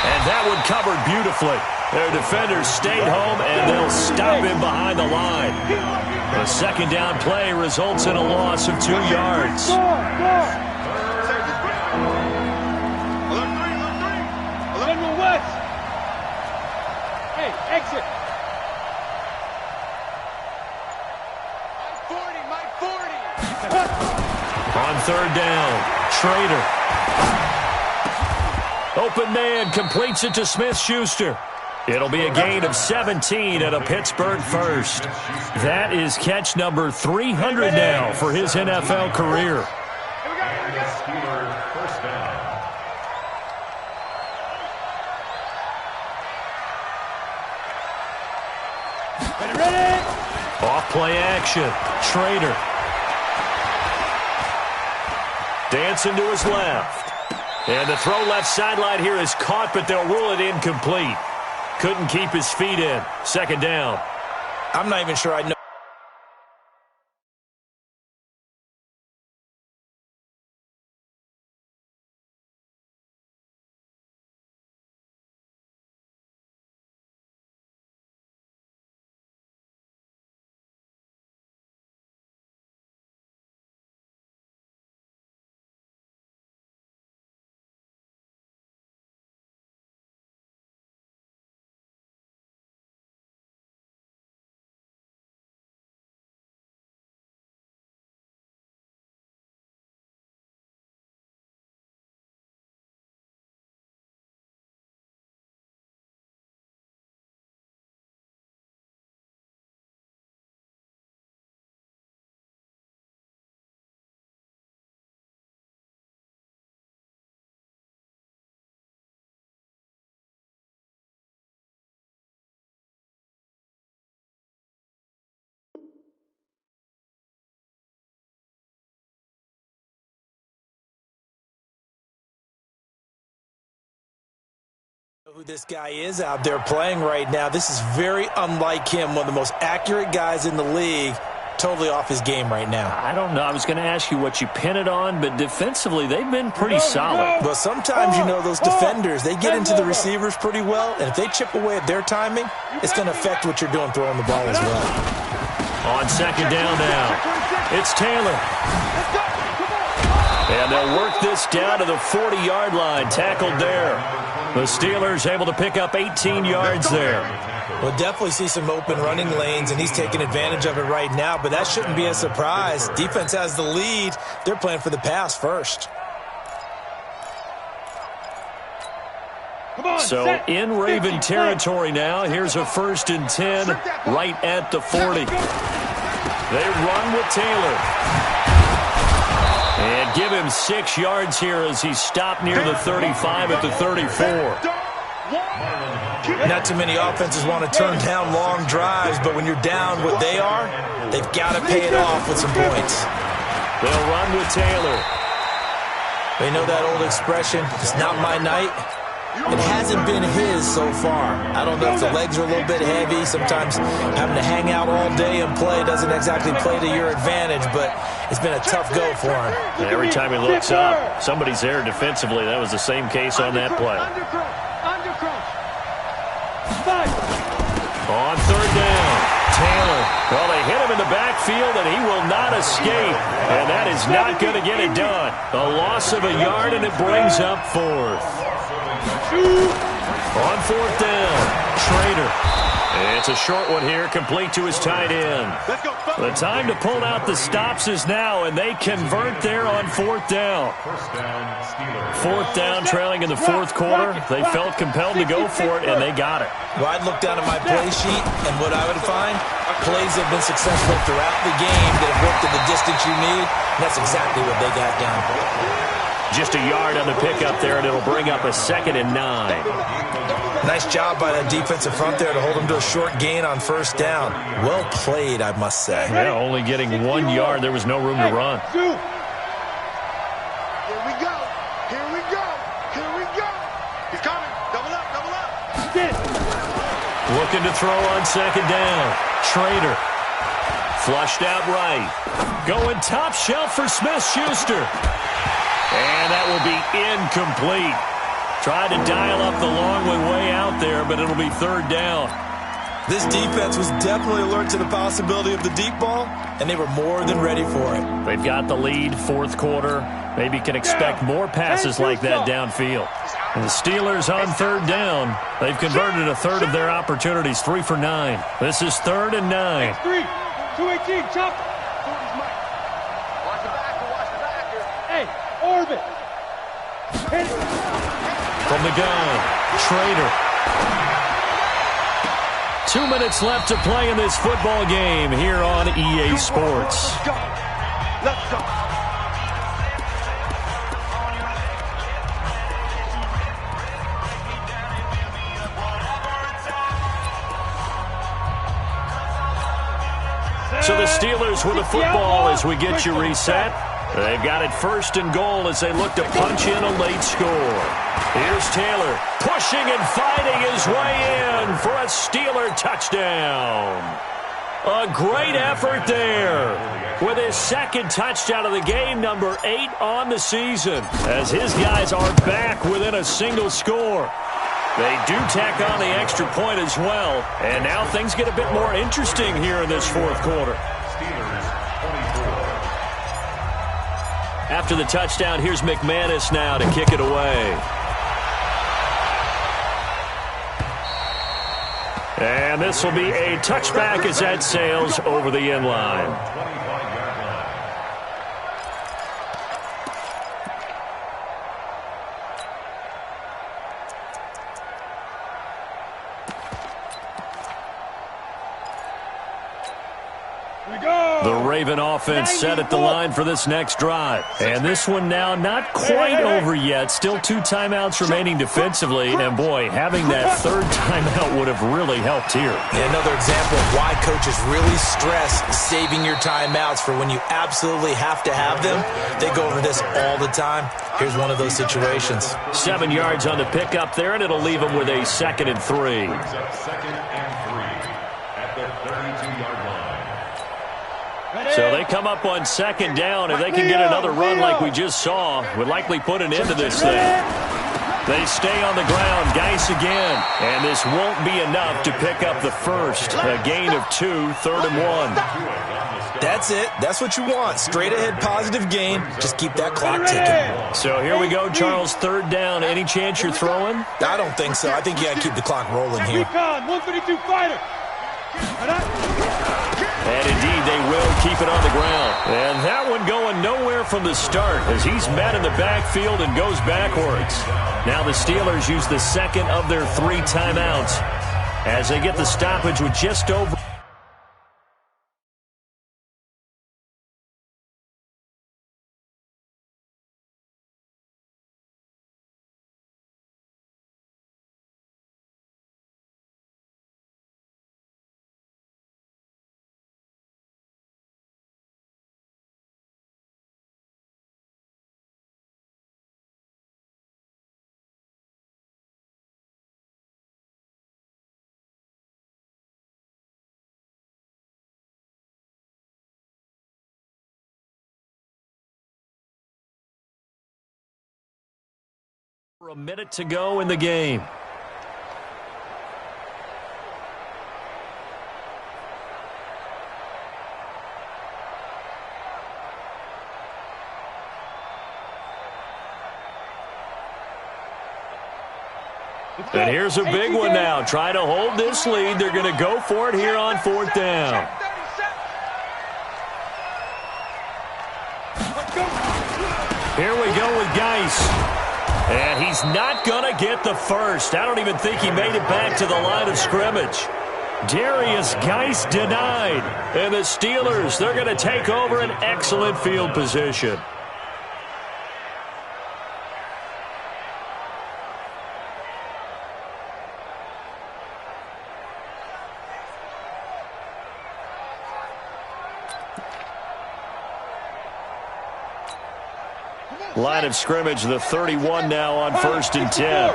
And that one covered beautifully. Their defenders stayed home, and they'll stop him behind the line. The 2nd down play results in a loss of 2 yards. Hey, exit. third down. Schrader. Open man completes it to Smith-Schuster. It'll be a gain of 17 and a Pittsburgh first. That is catch number 300 now for his NFL career. And the Steelers first down. Ready? Off play action. Schrader. Dancing to his left. And the throw left sideline here is caught, but they'll rule it incomplete. Couldn't keep his feet in. Second down. I'm not even sure I know. Who this guy is out there playing right now. This is very unlike him, one of the most accurate guys in the league. Totally off his game right now. I don't know. I was going to ask you what you pin it on, but defensively, they've been pretty solid. Well, sometimes, you know, those defenders, they get into the receivers pretty well, and if they chip away at their timing, it's going to affect what you're doing throwing the ball as well. On second down now, it's Taylor. And they'll work this down to the 40-yard line, tackled there. The Steelers able to pick up 18 yards there. We'll definitely see some open running lanes, and he's taking advantage of it right now, but that shouldn't be a surprise. Defense has the lead. They're playing for the pass first. So in Raven territory now, here's a 1st and 10 right at the 40. They run with Taylor. And give him 6 yards here as he stopped near the 35 at the 34. Not too many offenses want to turn down long drives, but when you're down what they are, they've got to pay it off with some points. They'll run with Taylor. They know that old expression, it's not my night. It hasn't been his so far. I don't know if the legs are a little bit heavy. Sometimes having to hang out all day and play doesn't exactly play to your advantage, but it's been a tough go for him. And every time he looks up, somebody's there defensively. That was the same case on that play. On third down, Taylor. Well, they hit him in the backfield, and he will not escape. And that is not going to get it done. A loss of a yard, and it brings up 4th. On 4th down, Schrader. It's a short one here, complete to his tight end. The time to pull out the stops is now, and they convert there on 4th down. 4th down, trailing in the 4th quarter. They felt compelled to go for it, and they got it. Well, I'd look down at my play sheet, and what I would find, plays have been successful throughout the game that have worked at the distance you need, and that's exactly what they got down. Just a yard on the pickup there, and it'll bring up a 2nd and 9. Nice job by that defensive front there to hold him to a short gain on 1st down. Well played, I must say. Yeah, only getting 1 yard. There was no room to run. Here we go. Here we go. Here we go. He's coming. Double up. Double up. Looking to throw on 2nd down. Schrader. Flushed out right. Going top shelf for Smith-Schuster. And that will be incomplete. Tried to dial up the long way out there, but it'll be 3rd down. This defense was definitely alert to the possibility of the deep ball, and they were more than ready for it. They've got the lead, 4th quarter. Maybe can expect more passes like that downfield. And the Steelers on 3rd down. They've converted a third of their opportunities, 3 for 9. This is 3rd and 9. 218, chop. Watch the back. Watch the back here. From the gun, Trader. 2 minutes left to play in this football game here on EA Sports. Let's go. Let's go. So the Steelers with the football as we get you reset. They've got it 1st and goal as they look to punch in a late score. Here's Taylor pushing and fighting his way in for a Steeler touchdown. A great effort there with his 2nd touchdown of the game, number 8 on the season, as his guys are back within a single score. They do tack on the extra point as well, and now things get a bit more interesting here in this 4th quarter. After the touchdown, here's McManus now to kick it away. And this will be a touchback as that sails over the end line. The Raven offense set at the line for this next drive. And this one now not quite over yet. Still 2 timeouts remaining defensively. And, boy, having that 3rd timeout would have really helped here. Another example of why coaches really stress saving your timeouts for when you absolutely have to have them. They go over this all the time. Here's one of those situations. 7 yards on the pickup there, and it'll leave them with a 2nd and 3. 2nd and 3 at the 32-yard line. So they come up on 2nd down. If they can get another run like we just saw, would likely put an end to this thing. They stay on the ground. Geis again. And this won't be enough to pick up the first. A gain of 2, 3rd and 1. That's it. That's what you want. Straight ahead positive gain. Just keep that clock ticking. So here we go, Charles. 3rd down. Any chance you're throwing? I don't think so. I think you got to keep the clock rolling here. Recon, 152 fighter. And indeed, they will keep it on the ground. And that one going nowhere from the start as he's met in the backfield and goes backwards. Now the Steelers use the 2nd of their 3 timeouts as they get the stoppage with just over. A minute to go in the game. And here's a big one now. Try to hold this lead. They're going to go for it here on 4th down. Here we go with Geis. And he's not going to get the first. I don't even think he made it back to the line of scrimmage. Darius Geis denied. And the Steelers, they're going to take over an excellent field position. Line of scrimmage, the 31 now on 1st and 10. A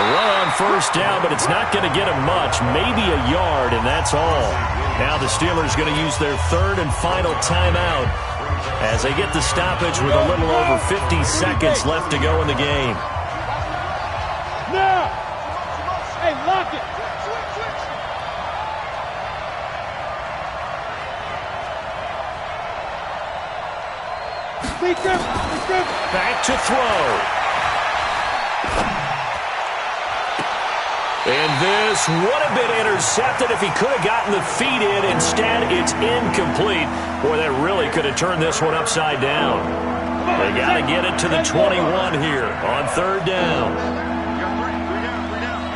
run on 1st down, but it's not going to get him much. Maybe a yard, and that's all. Now the Steelers going to use their 3rd and final timeout as they get the stoppage with a little over 50 seconds left to go in the game. Now! Hey, lock it! Back to throw. And this would have been intercepted if he could have gotten the feet in. Instead, it's incomplete. Boy, that really could have turned this one upside down. They got to get it to the 21 here on third down. Three down.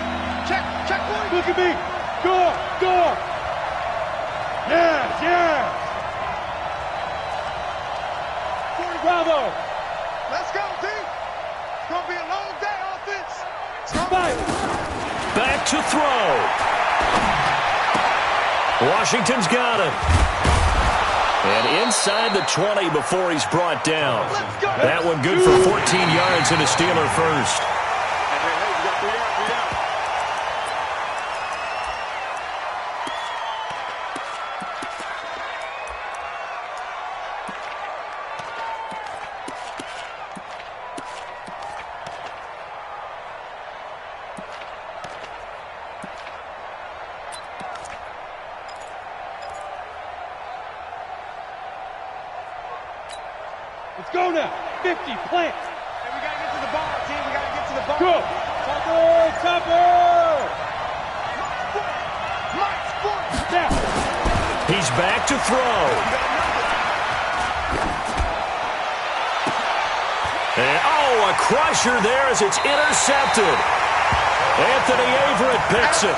Check, boys. Look at me. Door. Yes. Bravo. Let's go, team. It's going to be a long day, offense. Back to throw. Washington's got it. And inside the 20 before he's brought down. That one good for 14 yards and a Steeler first. Hey, we got 3 down. Let's go now. 50, plant. Hey, we got to get to the ball, team. We got to get to the ball. Go. Topper. Mike Sports. Down. He's back to throw. And, a crusher there as it's intercepted. Anthony Averett picks it.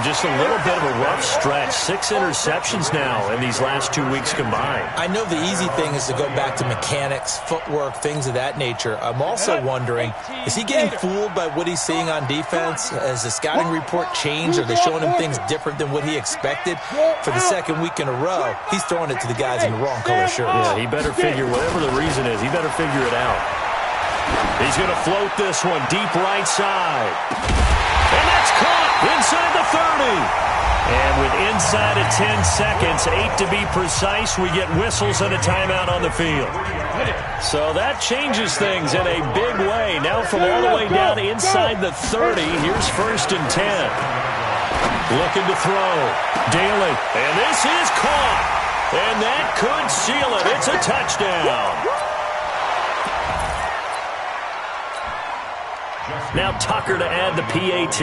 Just a little bit of a rough stretch. 6 interceptions now in these last 2 weeks combined. I know the easy thing is to go back to mechanics, footwork, things of that nature. I'm also wondering, is he getting fooled by what he's seeing on defense? Has the scouting report changed? Are they showing him things different than what he expected? For the second week in a row, he's throwing it to the guys in the wrong color shirts. Yeah, he better figure, whatever the reason is, he better figure it out. He's going to float this one deep right side. And that's caught inside the 30. And with inside of 10 seconds, 8 to be precise, we get whistles and a timeout on the field. So that changes things in a big way. Now from all the way down inside the 30, here's 1st and 10. Looking to throw. Daly. And this is caught. And that could seal it. It's a touchdown. Now Tucker to add the PAT.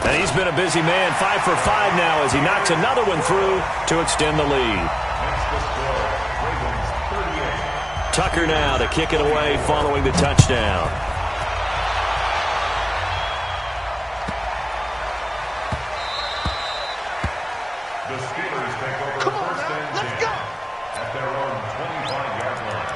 And he's been a busy man, 5 for 5 now as he knocks another one through to extend the lead. Tucker now to kick it away following the touchdown. The Steelers take over first and 10 at their own 25-yard line.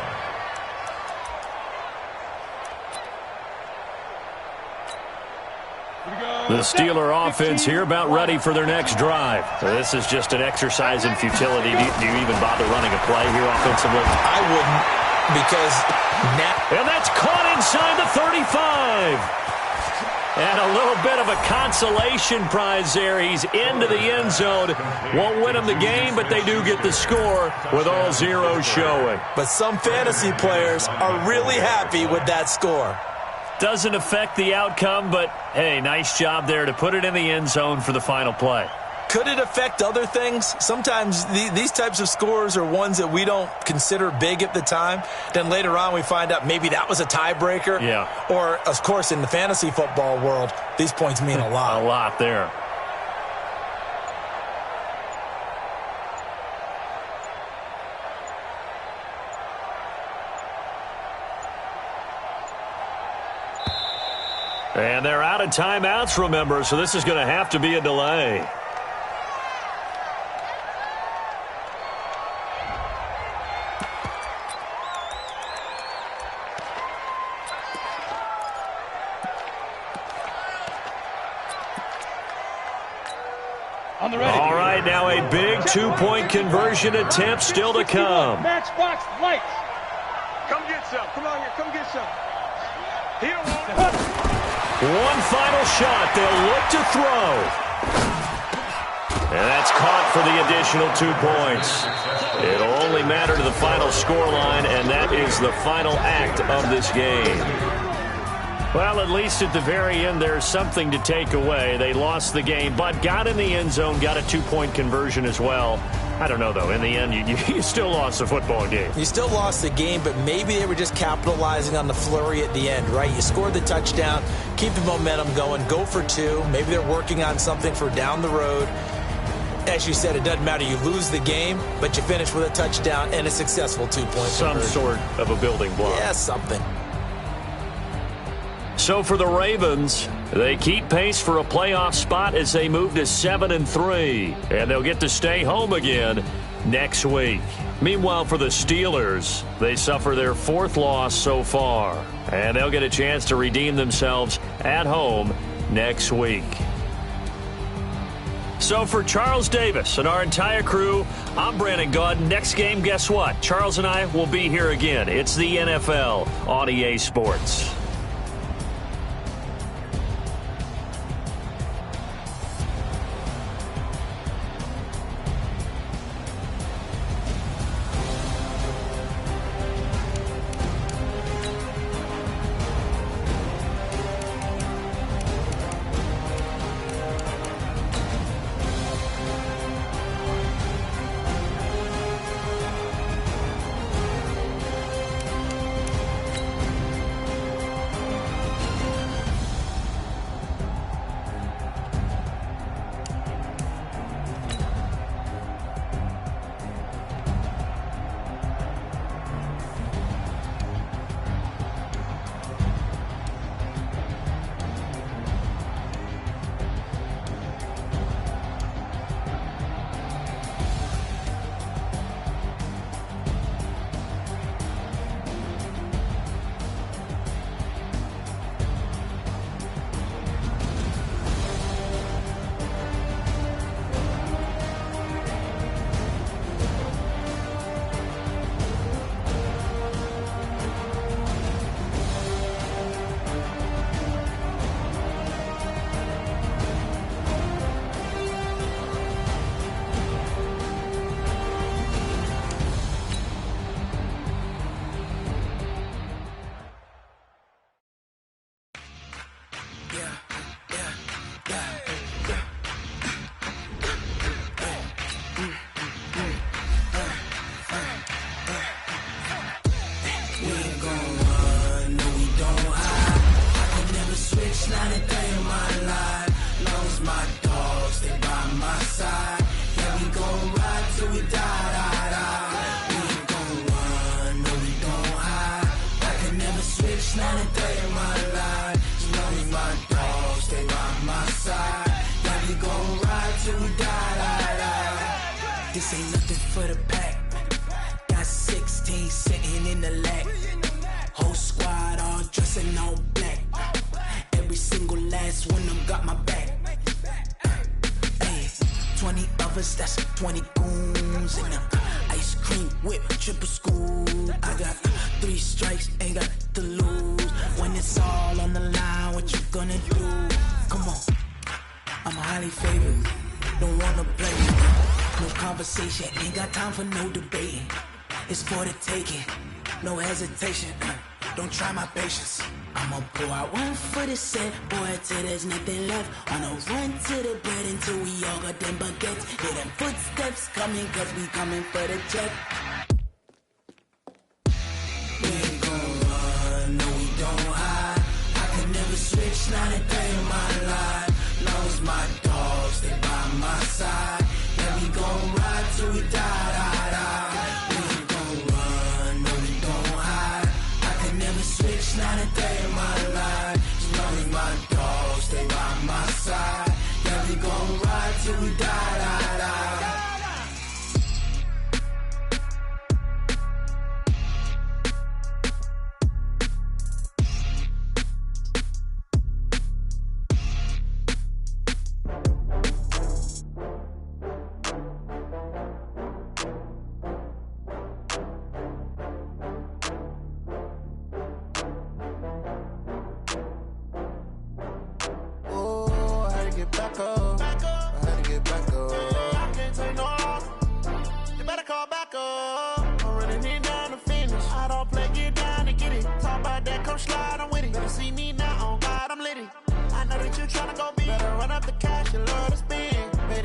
The Steeler offense here about ready for their next drive. This is just an exercise in futility. Do you even bother running a play here offensively? I wouldn't, because now... And that's caught inside the 35. And a little bit of a consolation prize there. He's into the end zone. Won't win him the game, but they do get the score with all zeros showing. But some fantasy players are really happy with that score. Doesn't affect the outcome, but, hey, nice job there to put it in the end zone for the final play. Could it affect other things? Sometimes these types of scores are ones that we don't consider big at the time. Then later on we find out maybe that was a tiebreaker. Yeah. Or, of course, in the fantasy football world, these points mean a lot. A lot there. And they're out of timeouts, remember, so this is going to have to be a delay. All right, now a big two-point conversion attempt still to come. Matchbox lights. Come get some. Come on here. Come get some. He don't want it. One final shot. They'll look to throw. And that's caught for the additional 2 points. It'll only matter to the final scoreline, and that is the final act of this game. Well, at least at the very end, there's something to take away. They lost the game, but got in the end zone, got a 2-point conversion as well. I don't know, though. In the end, you still lost the football game. You still lost the game, but maybe they were just capitalizing on the flurry at the end, right? You scored the touchdown, keep the momentum going, go for 2. Maybe they're working on something for down the road. As you said, it doesn't matter. You lose the game, but you finish with a touchdown and a successful 2-point conversion. Some sort of a building block. Yeah, something. So for the Ravens, they keep pace for a playoff spot as they move to 7-3, and they'll get to stay home again next week. Meanwhile, for the Steelers, they suffer their 4th loss so far, and they'll get a chance to redeem themselves at home next week. So for Charles Davis and our entire crew, I'm Brandon Gaud. Next game, guess what? Charles and I will be here again. It's the NFL on EA Sports. This ain't nothing for the pack. Got 16 sitting in the lap. Whole squad all dressing all black. Every single last one of them got my back. Hey, 20 of us, that's 20 goons in them. Ice cream whip, triple school. I got 3 strikes, ain't got to lose. When it's all on the line, what you gonna do? Come on, I'm highly favored. Don't wanna play with me. No conversation, ain't got time for no debating. It's for the taking, no hesitation. Don't try my patience. I'ma pour out one for the set, boy, till there's nothing left. On a run to the bread until we all got them baguettes. Hear them footsteps coming, cause we coming for the check. We ain't gon' run, no we don't hide. I can never switch, not a day in my life. Long as my dogs, they by my side. Yeah, we gon' ride till we die. We ain't gon' run, no we don't hide. I can never switch, not a day in my life. As long as my dogs, they by my side. Yeah, we gon' ride till we die.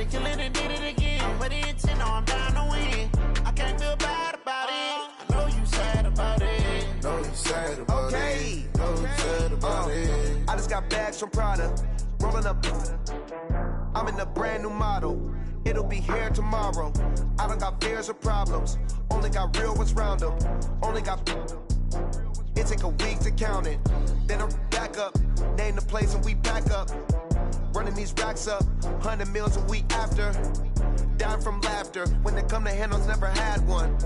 Killing and did it again. But the intent, no, I'm down to win. sad about it. No sad about it. I just got bags from Prada, rolling up. I'm in a brand new model. It'll be here tomorrow. I don't got fears or problems. Only got real ones round them. Only got. It take a week to count it. Then I'm back up. Name the place and we back up. Running these racks up. 100 meals a week after. Dying from laughter. When it come to handles, never had one.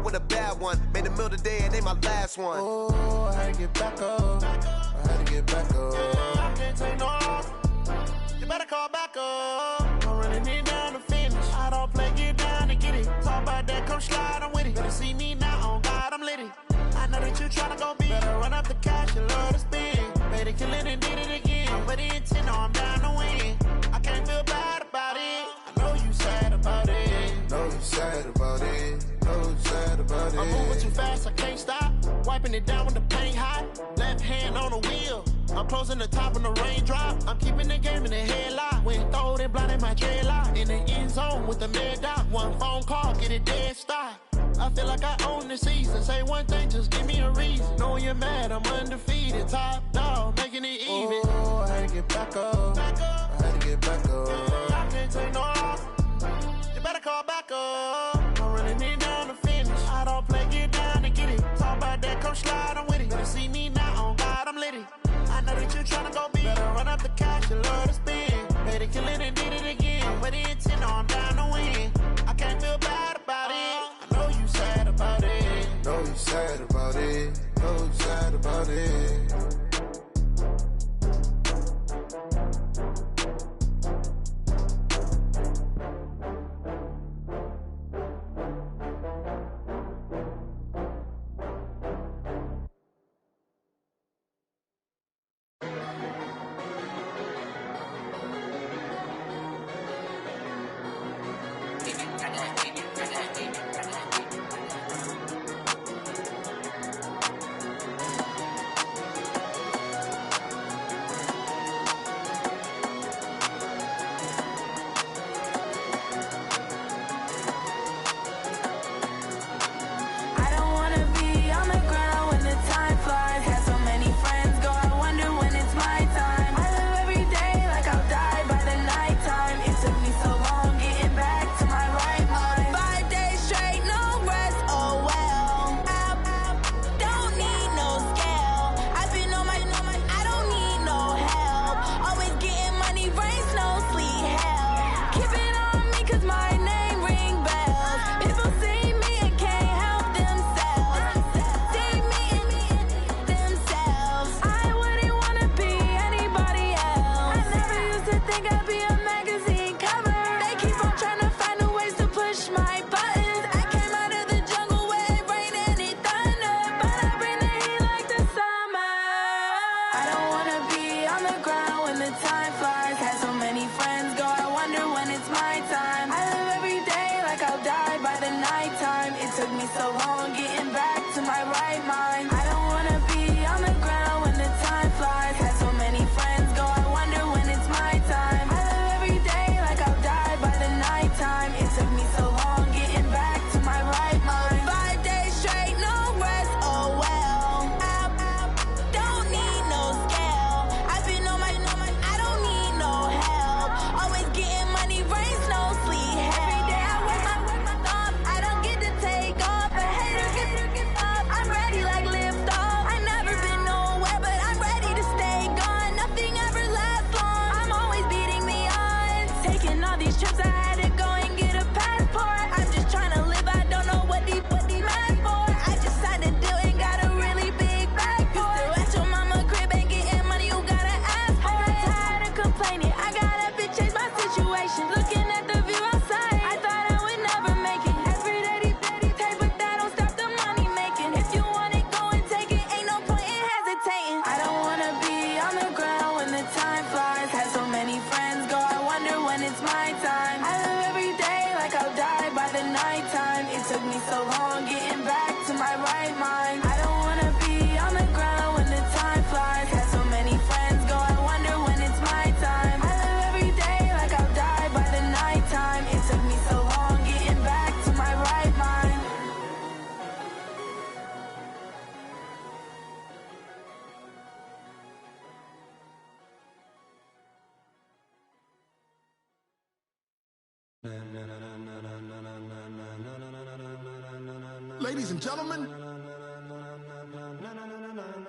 With a bad one. Made a meal today and ain't my last one. Oh, I had to get back up. I had to get back up. I can't take no off. You better call back up. I'm running it down to finish. I don't play, get down to get it. Talk about that, come slide, I'm with it. Better see me now, on God, I'm litty. I know that you tryna go big. Better run up the cash, you love to spend. Made it, kill it, and did it again. But the intent, no, I'm down to win. I can't feel bad about it. I know you sad about it. Know you sad about it. Know you sad about it. I'm moving too fast, I can't stop. Wiping it down with the paint hot. Left hand on the wheel. I'm closing the top on the raindrop. I'm keeping the game in the headlock. When throwed and blinded my dreadlock. In the end zone with the mad dot. One phone call, get it dead stop. I feel like I own the season. Say one thing, just give me a reason. Knowing you're mad, I'm undefeated. Top dog, making it even. Oh, I had to get back up. I had to get back up. I can't take no off. You better call back up. I'm running it down to finish. I don't play, get down to get it. Talk about that, come slide, I'm with it. Better see me now, on God, I'm litty. I know that you tryna go big. Better run up the cash, you love to spend. Made it, kill it, and did it again. But the intent, no, I'm down to win. I can't feel bad about it. I know you sad about it. Know you sad about it. Know you sad about it. Ladies and gentlemen,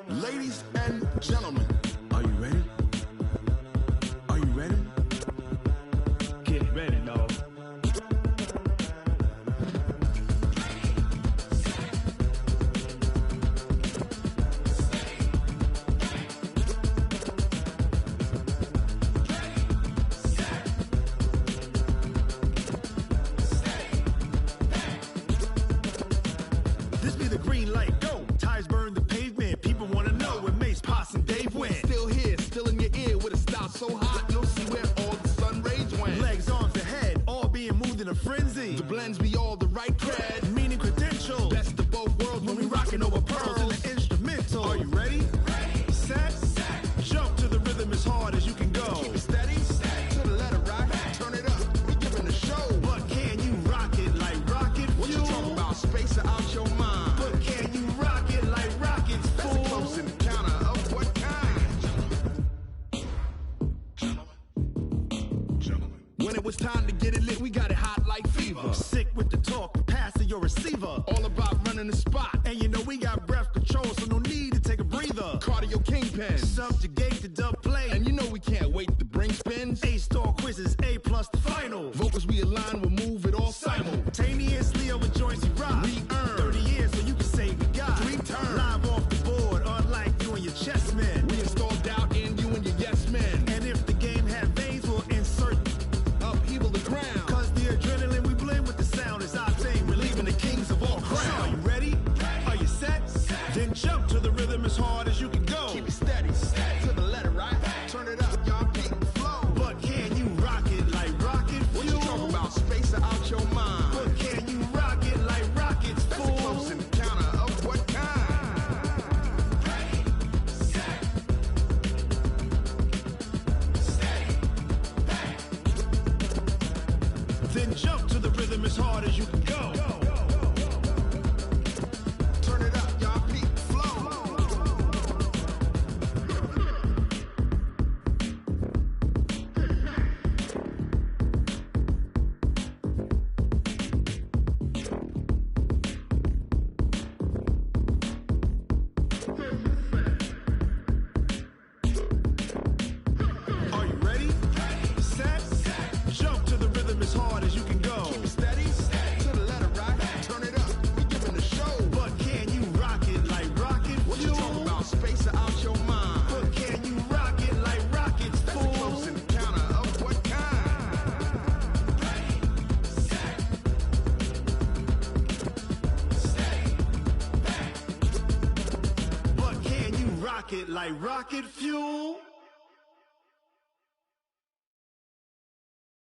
ladies and gentlemen, are you ready? Are you ready? Get ready, dog. This be the green light, go. Tires burn the pavement. People want to know where Mace, Poss, and Dave went. Still here, still in your ear with a style so hot, you'll see where all the sun rays went. Legs, arms, the head, all being moved in a frenzy. The blends be all the right cred, meaning credentials. Best of both worlds when we rockin' over pearls in the instrumental. Are you ready? Ready. Set. Jump to the rhythm as hard as you can go. Keep it steady. To the letter right. Turn it up. We giving the show. But can you rock it like rocket fuel? What you talking about? Space or out your mind? But can you rock it like rockets, fool? That's a close encounter of what kind? Gentlemen. When it was time to get it lit, we got it hot like fever. Sick with the talk, pass to your receiver. All about running the spot. And you know we got breath control, so no need to take a breather. Cardio kingpin. Subjugate the dub play. And you know we can't wait to bring spins. A-star quizzes, A+ the final. Vocals we align, we'll move it all simultaneously over joints we rock. We earn 30 years so you can say we got 3 turns. Live off the board, unlike you and your chess men. We install doubt in you and your yes men. And if the game had veins, we'll insert upheaval the ground. Cause the adrenaline we blend with the sound is our thing. Relieving the kings of all crowns. So are you ready? Are you set? Then jump to the rhythm as hard as you can go. Keep it steady. To the letter right. Turn it up, y'all keep the flow. But can you rock it like rocket fuel? What you talking about? Space or out your mind? But can you rock it like rockets, fool? That's a close encounter of what kind? Ready, set, steady, back. Then jump to the rhythm as hard as you can go. Turn it up, y'all keep the flow. Are you ready? Set. Jump to the rhythm as hard as you can go. Keep it steady. To the letter right. Turn it up. We giving the show. But can you rock it like rocket fuel? What you talking about? Space or out your mind? But can you rock it like rockets, fool? That's a close encounter of what kind? Ready, set, steady, back. But can you rock it like rocket fuel?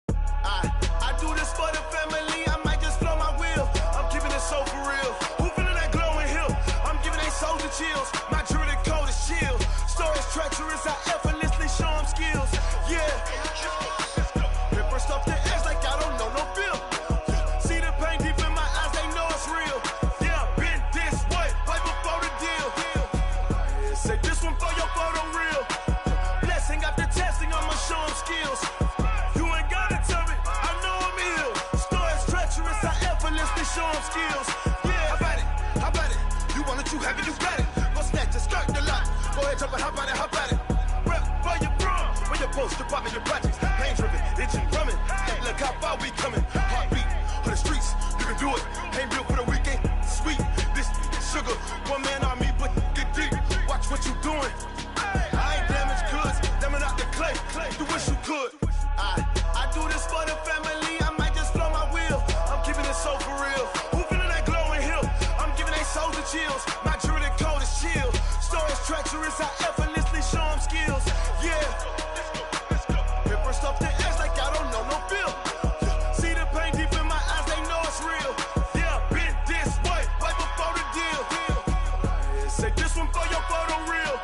I do this for the family, I might just blow my wheel. I'm keeping it so for real. Who feeling that glowing hill? I'm giving they soldier chills. My jewelry code is chill. Stories treacherous, I effortlessly show them skills. Yeah. Paper stuff to edge like I don't know no bill. See the pain deep in my eyes, they know it's real. Yeah, been this way, right before the deal. Say this one for your photo reel. Blessing after testing, I'ma show them skills. You ain't gotta tell me, I know I'm ill. Stories treacherous, I effortlessly show them skills. Yeah, how about it? How about it? You want it, you have it, you got it. Go snatch it, skirt the lot. Go ahead, jump it, how about it, how about it? Rep for your bro, for your post, your poppin', your projects. Pain driven, itching, drumming. Hey, look how far we coming. Heartbeat for the streets, you can do it. Ain't built for the weekend, sweet. This sugar, one man army, but get deep. Watch what you doing. I ain't damaged goods, damn it out the clay. You wish you could. I do this for the family, I might just blow my wheel. I'm keeping it so for real. Who feeling that glowing hill? I'm giving they soldier chills. My jewelry code is chill. Stories treacherous, I effortlessly show them skills. Yeah. Paper stuff to edge like I don't know no bill. See the pain deep in my eyes, they know it's real. Yeah, been this way, right before the deal. Say this one for your photo reel.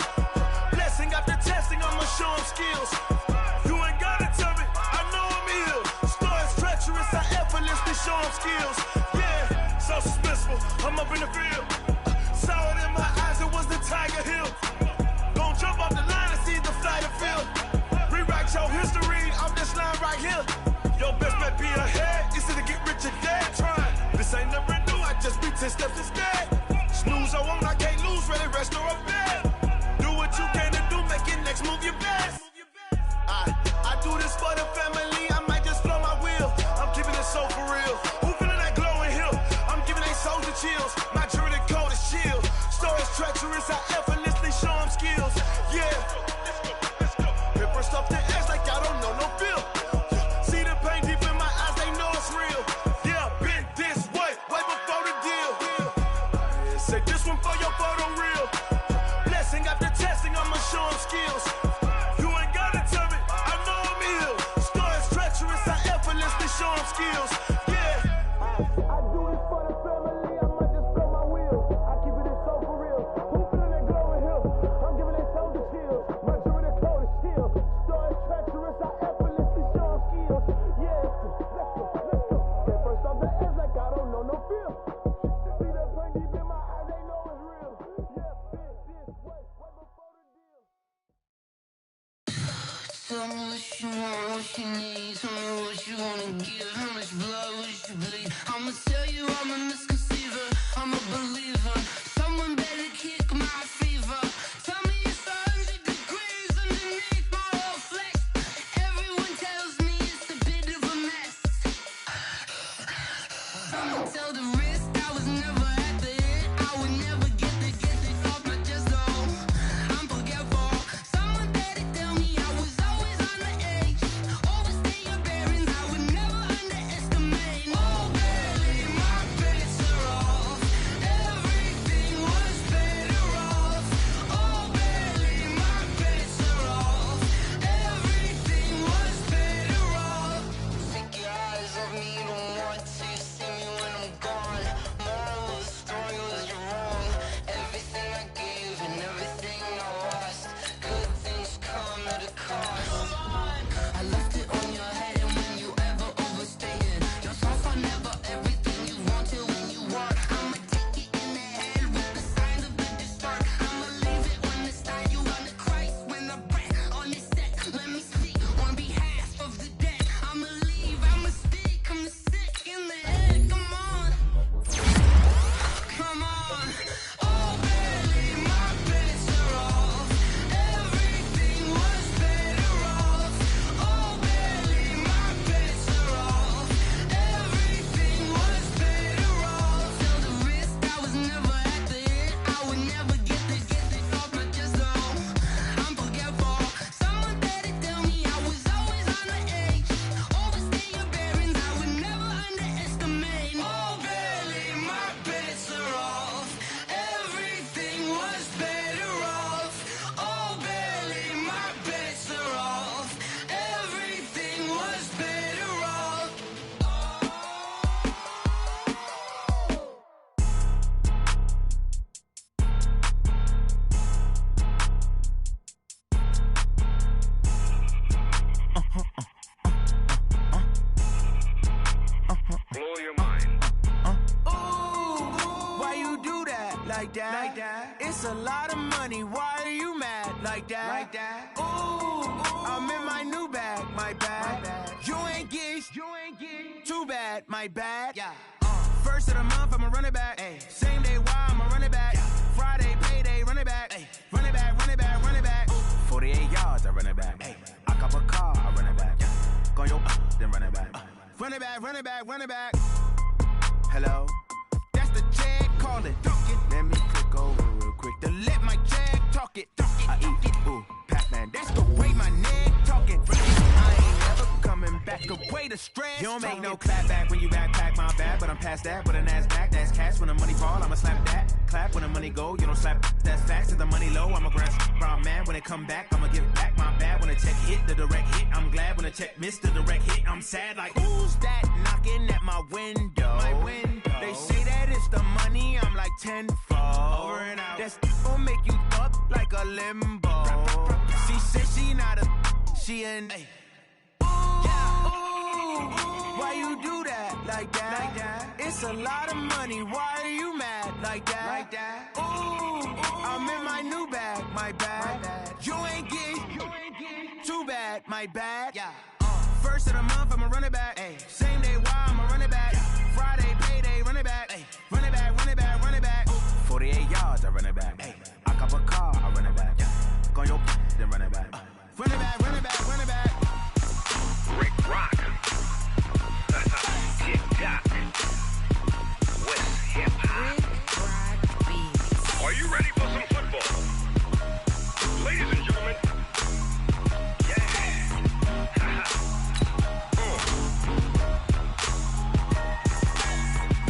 Blessing after testing, I'ma show them skills. You ain't gotta tell me, I know I'm ill. Stories treacherous, I effortlessly show them skills. Yeah, so suspenseful, I'm up in the field. Saw it in my eyes, it was the Tiger Hill. Gon' jump off the line and see the flight of field. Rewrite your history off this line right here. Your best bet be ahead. 10 steps instead. Snooze or won't, I can't lose, really rest or a bed. Do what you can to do, make your next move your best. I do this for the family, I might just blow my wheel. I'm keeping it so for real. Who feeling that glowing hill? I'm giving they souls the chills. My jewelry cold is chill. Stories treacherous, I effortlessly show them skills. Yeah. Paper stuff the edge like I don't know no feel. See the pain deep in my eyes, they know it's real. Yeah, been this way before the deal. Say this one for your photo reel. Blessing after testing, I'ma show them skills. You ain't gotta tell me, I know I'm ill. Stories treacherous, I effortlessly show them skills. Yeah. I do this for the family, I might just blow my wheel. I keep it so for real. Who feeling that glowing hill? I'm giving they souls the chills. My jewelry the cold is chill. Stories treacherous, I effortlessly show them skills. Yeah. Let's go. Get first off the edge like I don't know no feel. See that pain deep in my eyes, they know it's real. Yeah, been this way before the deal. Tell me what you want, what you need. Tell me what you wanna give. How much blood would you bleed? I'ma tell you I'm a misconceiver. I'm a believer. Someone better kick my fever. Tell me it's 100 degrees underneath my whole flesh. Everyone tells me it's a bit of a mess. Someone tell the wrist I was never at the end. I would never get it off my chest though. I'm forgetful. Someone better tell me I was always on the edge. Overstay your bearings, I would never underestimate. Oh baby, my bets are off. Everything was better off. Oh baby, my bets are off. Everything was better off. Take your eyes off me, you don't want to see me when I'm gone. Moral of the story was you're wrong. Everything I gave and everything I lost. Good things come at a cost. I left it on your head, and when you ever overstay it, yourself I never everything you wanted when you want. I'ma take it in the head with the signs of the distort. I'ma leave it on the side. You wanna Christ when I breath on this set. Let me speak on behalf of the dead. I'ma leave, I'ma speak. I'm the sick in the head. Come on, come on. Oh baby, my bets are off. Everything was better off. Oh baby, my bets are off. Everything was better off. Tell the wrist I was never at the end. I would never get it off my chest though. I'm forgetful. Someone better tell me I was always on the edge. Overstay your bearings, I would never underestimate. Oh baby, my bets are off. Everything was better off. Oh baby, my bets are off. Everything was better off. Blow your mind. Ooh, why you do that? Like that? Like that? It's a lot of money. Why are you mad? Like that? Like that? Ooh, I'm in my new bag. My bad. You ain't get. Too bad. My bad. Yeah. First of the month, I'ma run it back. Ay. Same day, why I'ma run it back. Yeah. Friday, payday, run it back. Ay. Run it back, run it back, run it back. 48 yards, I run it back. Ay. I cop a car, I run it back. Yeah. Go yo, then run it back. Run it back, run it back, run it back. Hello? That's the jag calling. Let me click over real quick to let my jag talk it. I eat it, ooh, Pac-Man. That's the way my neck talking. I ain't never coming back. The way the stress. You don't make no clap back when you backpack my bad, but I'm past that. With a NASDAQ, that's cash. When the money fall, I'ma slap that. Clap when the money go, you don't slap. That's facts. If the money low, I'ma grab brown man. When it come back, I'ma give back my bad. When the check hit, the direct hit. I'm glad when the check missed the direct hit. I'm sad like, who's that knocking at my window? My window. They say that it's the money, I'm like tenfold. Over and out. That's gon' make you up like a limbo. She said she not a, she an. Ooh, why you do that? Like that? Like that? It's a lot of money. Why are you mad? Like that? Like that? Ooh, I'm in my new bag. My bad. You ain't get. Too bad. My bad. Yeah. First of the month, I'ma run it back. Ay. Same day, why I'ma run it back. Yeah. Friday, payday, run it back. Ay. Run it back, run it back. Are you ready for some football? Ladies and gentlemen,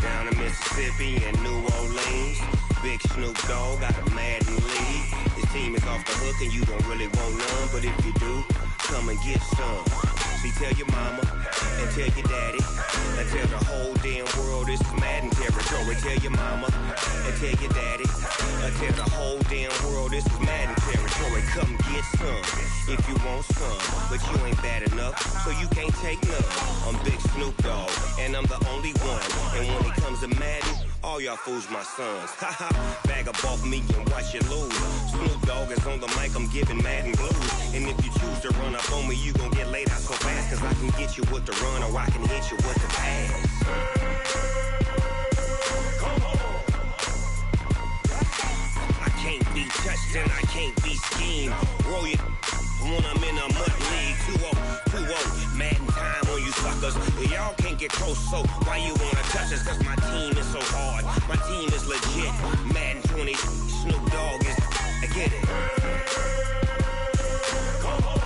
Down in Mississippi and New Orleans, Big Snoop Dogg got a Madden lead. His team is off the hook and you don't really want none, but if you do, come and get some. See, tell your mama and tell your daddy and tell the whole damn world this is Madden territory. Tell your mama and tell your daddy and tell the whole damn world this is Madden territory. Come get some if you want some, but you ain't bad enough, so you can't take none. I'm Big Snoop Dogg and I'm the only one, and when it comes to Madden, all y'all fools my sons. Haha, bag up off me and watch you lose. Snoop Dogg is on the mic, I'm giving Madden blues. And if you choose to run up on me, you gon' get laid out so fast, cause I can get you with the run or I can hit you with the pass. Come on. I can't be touched and I can't be schemed. Roll you when I'm in a mud league. 2-0, Madden time on you suckers. Y'all can't get close, so why you wanna touch us? Cause my team is so hard, my team is legit. Madden 20, Snoop Dogg is, I get it. Come on.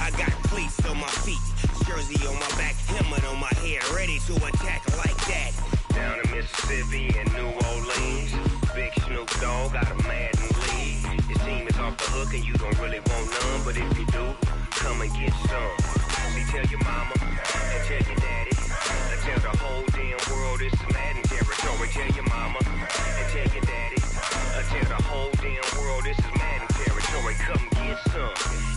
I got cleats on my feet, jersey on my back, helmet on my head, ready to attack like that. Down in Mississippi and New Orleans, Big Snoop Dogg got a Madden lead. His team is off the hook and you don't really want none, but if you do, come and get some. See, tell your mama and tell your daddy and tell the whole damn world this is Madden territory. Tell your mama and tell your daddy and tell the whole damn world this is Madden territory. Come get some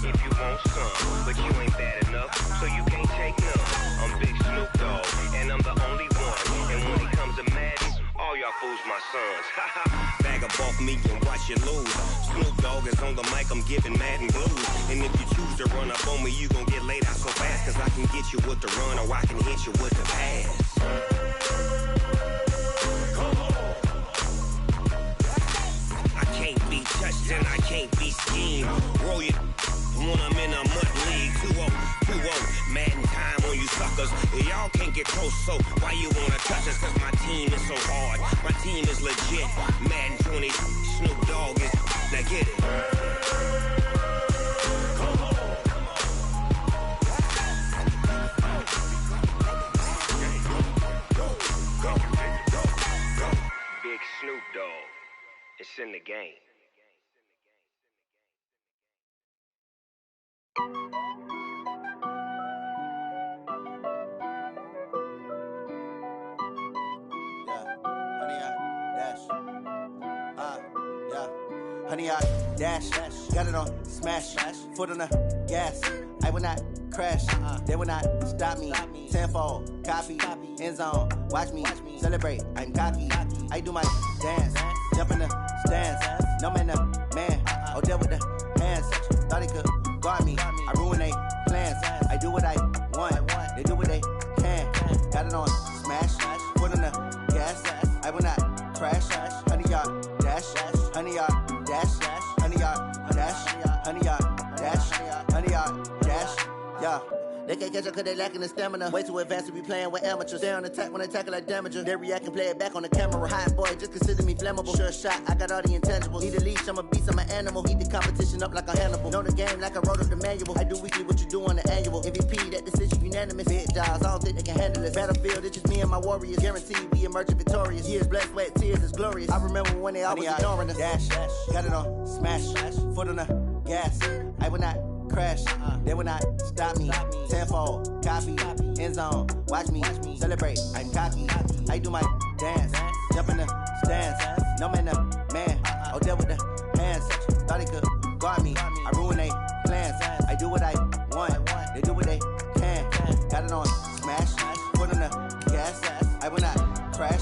if you want some, but you ain't bad enough, so you can't take none. I'm Big Snoop Dogg and I'm the only one, and when it comes to Madden, all y'all fools my sons. Bag up off me and watch you lose. Snoop Dogg is on the mic, I'm giving Madden blues. And if you choose to run up on me, you gon' get laid out so fast, cause I can get you with the run or I can hit you with the pass. Come on. I can't be touched and I can't be schemed. Roll you when I'm in a mud league. 2-0, Madden time on you suckers. Y'all can't get close, so why you wanna touch us? Cause my team is so hard, my team is legit. Madden 20, Snoop Dogg is, now get it. Come on. Go. Big Snoop Dogg, it's in the game. Honey, I dash, got it on smash, foot on the gas. I will not crash, they will not stop me. Tenfold, copy, end zone, watch me celebrate. I'm cocky, I do my dance, jump in the stands. No man, oh, deal with the hands. Thought he could guard me, I ruin they plans. I do what I want, they do what they can. Got it on smash, foot on the gas. I will not crash, honey, y'all dash, honey, y'all dash, honey, y'all dash, honey, y'all dash, honey, y'all dash, yeah. They can't catch up cause they lacking the stamina. Way too advanced to be playing with amateurs. Stay on attack when I tackle like damager. They react and play it back on the camera. Hot boy, just consider me flammable. Sure shot, I got all the intangibles. Need a leash, I'm a beast, I'm an animal. Heat the competition up like a Hannibal. Know the game like I wrote up the manual. I do weekly what you do on the annual. MVP, that decision unanimous. Big jobs, I don't think they can handle this. Battlefield, it's just me and my warriors. Guaranteed we emerge victorious. Years, blood, sweat, tears, it's glorious. I remember when they always ignoring us. Dash, got it on smash, foot on the gas. I will not crash, they will not stop me. Tenfold, copy, end zone, watch me celebrate. I'm cocky, I do my dance, jump in the stands. No man, oh, deal with the hands. Thought he could guard me, I ruin they plans. I do what I want, they do what they can. Got it on smash, foot on the gas. I will not crash,